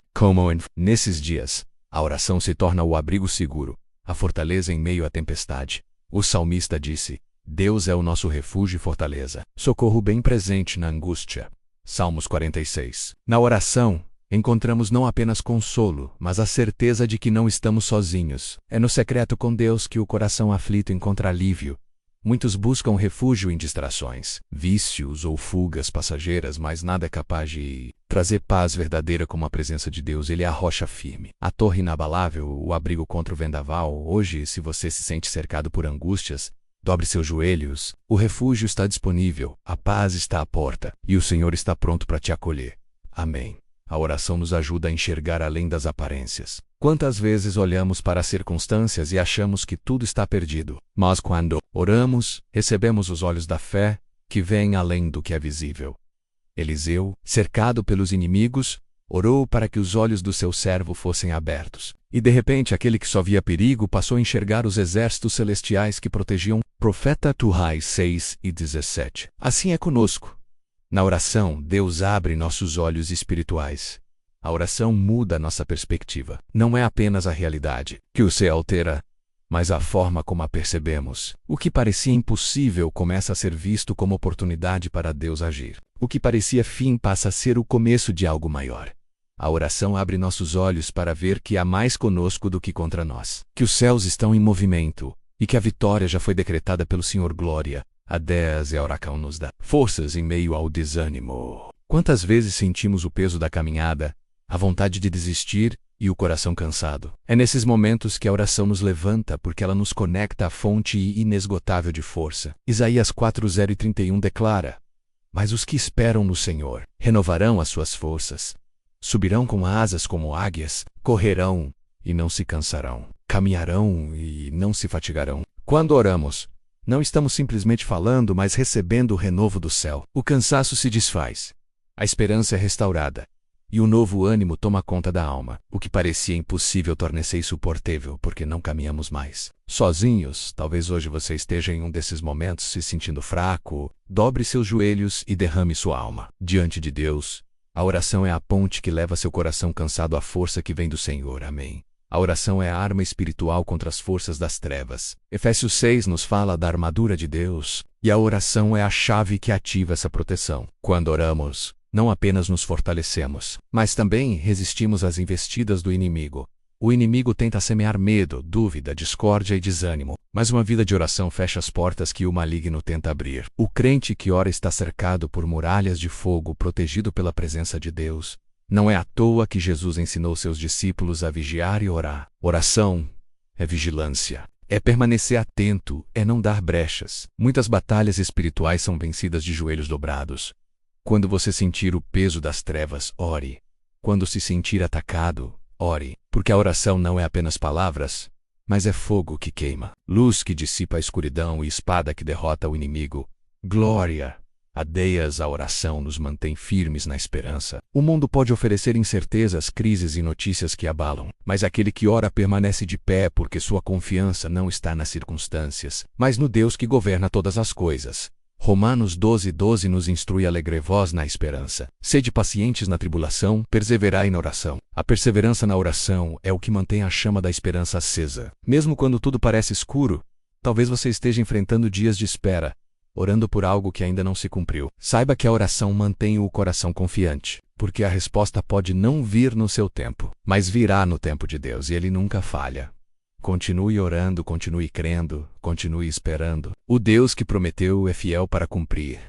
Nesses dias, a oração se torna o abrigo seguro, a fortaleza em meio à tempestade. O salmista disse: Deus é o nosso refúgio e fortaleza, socorro bem presente na angústia. Salmos 46. Na oração, encontramos não apenas consolo, mas a certeza de que não estamos sozinhos. É no secreto com Deus que o coração aflito encontra alívio. Muitos buscam refúgio em distrações, vícios ou fugas passageiras, mas nada é capaz de trazer paz verdadeira como a presença de Deus. Ele é a rocha firme, a torre inabalável, o abrigo contra o vendaval. Hoje, se você se sente cercado por angústias, dobre seus joelhos. O refúgio está disponível, a paz está à porta, e o Senhor está pronto para te acolher. Amém. A oração nos ajuda a enxergar além das aparências. Quantas vezes olhamos para as circunstâncias e achamos que tudo está perdido, mas quando oramos, recebemos os olhos da fé, que vêm além do que é visível. Eliseu, cercado pelos inimigos, orou para que os olhos do seu servo fossem abertos. E de repente aquele que só via perigo passou a enxergar os exércitos celestiais que protegiam. Profeta Tuhai 6:17. Assim é conosco. Na oração, Deus abre nossos olhos espirituais. A oração muda nossa perspectiva. Não é apenas a realidade que o céu altera, mas a forma como a percebemos. O que parecia impossível começa a ser visto como oportunidade para Deus agir. O que parecia fim passa a ser o começo de algo maior. A oração abre nossos olhos para ver que há mais conosco do que contra nós, que os céus estão em movimento e que a vitória já foi decretada pelo Senhor. Glória a Deus. E a oração nos dá forças em meio ao desânimo. Quantas vezes sentimos o peso da caminhada, a vontade de desistir e o coração cansado? É nesses momentos que a oração nos levanta, porque ela nos conecta à fonte inesgotável de força. Isaías 4:0-31 declara: Mas os que esperam no Senhor renovarão as suas forças. Subirão com asas como águias, correrão e não se cansarão, caminharão e não se fatigarão. Quando oramos, não estamos simplesmente falando, mas recebendo o renovo do céu. O cansaço se desfaz, a esperança é restaurada, e o novo ânimo toma conta da alma. O que parecia impossível torna-se insuportável, porque não caminhamos mais sozinhos. Talvez hoje você esteja em um desses momentos se sentindo fraco. Dobre seus joelhos e derrame sua alma diante de Deus. A oração é a ponte que leva seu coração cansado à força que vem do Senhor. Amém. A oração é a arma espiritual contra as forças das trevas. Efésios 6 nos fala da armadura de Deus, e a oração é a chave que ativa essa proteção. Quando oramos, não apenas nos fortalecemos, mas também resistimos às investidas do inimigo. O inimigo tenta semear medo, dúvida, discórdia e desânimo, mas uma vida de oração fecha as portas que o maligno tenta abrir. O crente que ora está cercado por muralhas de fogo, protegido pela presença de Deus. Não é à toa que Jesus ensinou seus discípulos a vigiar e orar. Oração é vigilância. É permanecer atento, é não dar brechas. Muitas batalhas espirituais são vencidas de joelhos dobrados. Quando você sentir o peso das trevas, ore. Quando se sentir atacado, ore. Porque a oração não é apenas palavras, mas é fogo que queima, luz que dissipa a escuridão e espada que derrota o inimigo. Glória a Deus. A oração nos mantém firmes na esperança. O mundo pode oferecer incertezas, crises e notícias que abalam, mas aquele que ora permanece de pé porque sua confiança não está nas circunstâncias, mas no Deus que governa todas as coisas. Romanos 12:12 nos instrui: alegrei-vos na esperança. Sede pacientes na tribulação, perseverai na oração. A perseverança na oração é o que mantém a chama da esperança acesa. Mesmo quando tudo parece escuro, talvez você esteja enfrentando dias de espera, orando por algo que ainda não se cumpriu. Saiba que a oração mantém o coração confiante, porque a resposta pode não vir no seu tempo, mas virá no tempo de Deus, e Ele nunca falha. Continue orando, continue crendo, continue esperando. O Deus que prometeu é fiel para cumprir.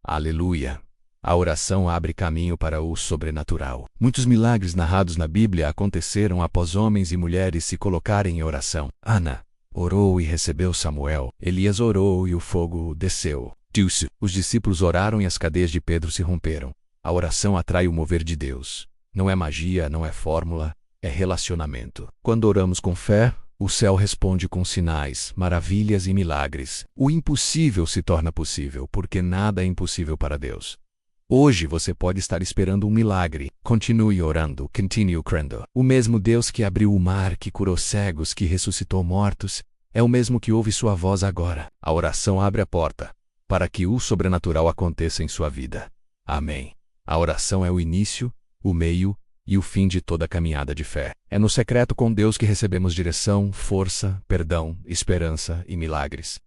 Aleluia! A oração abre caminho para o sobrenatural. Muitos milagres narrados na Bíblia aconteceram após homens e mulheres se colocarem em oração. Ana orou e recebeu Samuel. Elias orou e o fogo desceu. Os discípulos oraram e as cadeias de Pedro se romperam. A oração atrai o mover de Deus. Não é magia, não é fórmula, é relacionamento. Quando oramos com fé, o céu responde com sinais, maravilhas e milagres. O impossível se torna possível, porque nada é impossível para Deus. Hoje você pode estar esperando um milagre. Continue orando, continue crendo. O mesmo Deus que abriu o mar, que curou cegos, que ressuscitou mortos, é o mesmo que ouve sua voz agora. A oração abre a porta para que o sobrenatural aconteça em sua vida. Amém. A oração é o início, o meio e o fim de toda a caminhada de fé. É no secreto com Deus que recebemos direção, força, perdão, esperança e milagres.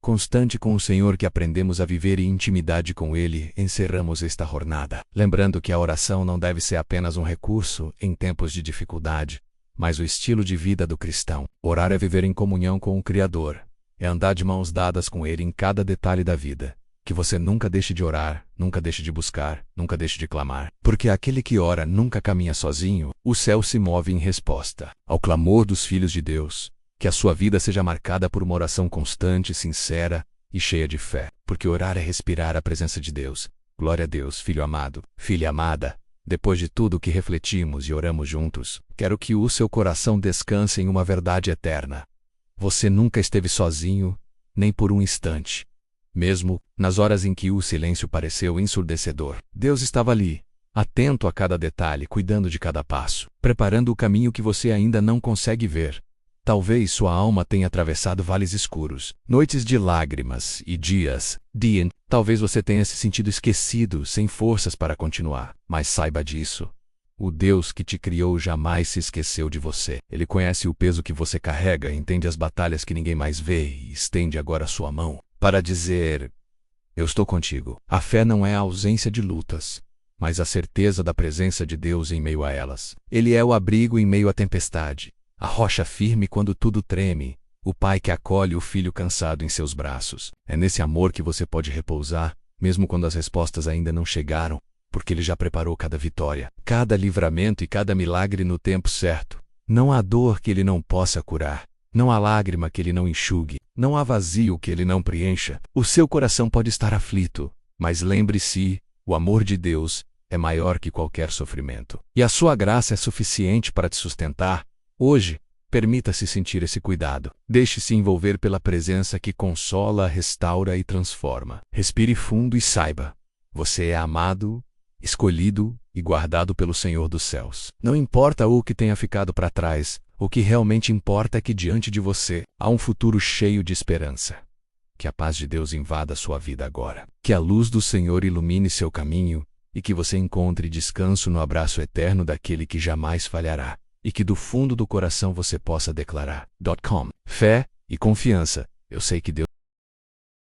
Constante com o Senhor que aprendemos a viver em intimidade com Ele, encerramos esta jornada. Lembrando que a oração não deve ser apenas um recurso em tempos de dificuldade, mas o estilo de vida do cristão. Orar é viver em comunhão com o Criador, é andar de mãos dadas com Ele em cada detalhe da vida. Que você nunca deixe de orar, nunca deixe de buscar, nunca deixe de clamar. Porque aquele que ora nunca caminha sozinho. O céu se move em resposta ao clamor dos filhos de Deus. Que a sua vida seja marcada por uma oração constante, sincera e cheia de fé. Porque orar é respirar a presença de Deus. Glória a Deus, filho amado, filha amada. Depois de tudo que refletimos e oramos juntos, quero que o seu coração descanse em uma verdade eterna. Você nunca esteve sozinho, nem por um instante. Mesmo nas horas em que o silêncio pareceu ensurdecedor, Deus estava ali, atento a cada detalhe, cuidando de cada passo, preparando o caminho que você ainda não consegue ver. Talvez sua alma tenha atravessado vales escuros, noites de lágrimas e dias. Talvez você tenha se sentido esquecido, sem forças para continuar. Mas saiba disso. O Deus que te criou jamais se esqueceu de você. Ele conhece o peso que você carrega, entende as batalhas que ninguém mais vê e estende agora sua mão para dizer: eu estou contigo. A fé não é a ausência de lutas, mas a certeza da presença de Deus em meio a elas. Ele é o abrigo em meio à tempestade, a rocha firme quando tudo treme, o pai que acolhe o filho cansado em seus braços. É nesse amor que você pode repousar, mesmo quando as respostas ainda não chegaram, porque ele já preparou cada vitória, cada livramento e cada milagre no tempo certo. Não há dor que ele não possa curar. Não há lágrima que ele não enxugue. Não há vazio que ele não preencha. O seu coração pode estar aflito, mas lembre-se, o amor de Deus é maior que qualquer sofrimento. E a sua graça é suficiente para te sustentar. Hoje, permita-se sentir esse cuidado. Deixe-se envolver pela presença que consola, restaura e transforma. Respire fundo e saiba: você é amado, escolhido e guardado pelo Senhor dos céus. Não importa o que tenha ficado para trás, o que realmente importa é que diante de você há um futuro cheio de esperança. Que a paz de Deus invada sua vida agora. Que a luz do Senhor ilumine seu caminho e que você encontre descanso no abraço eterno daquele que jamais falhará. E que do fundo do coração você possa declarar: Fé e confiança. Eu sei que Deus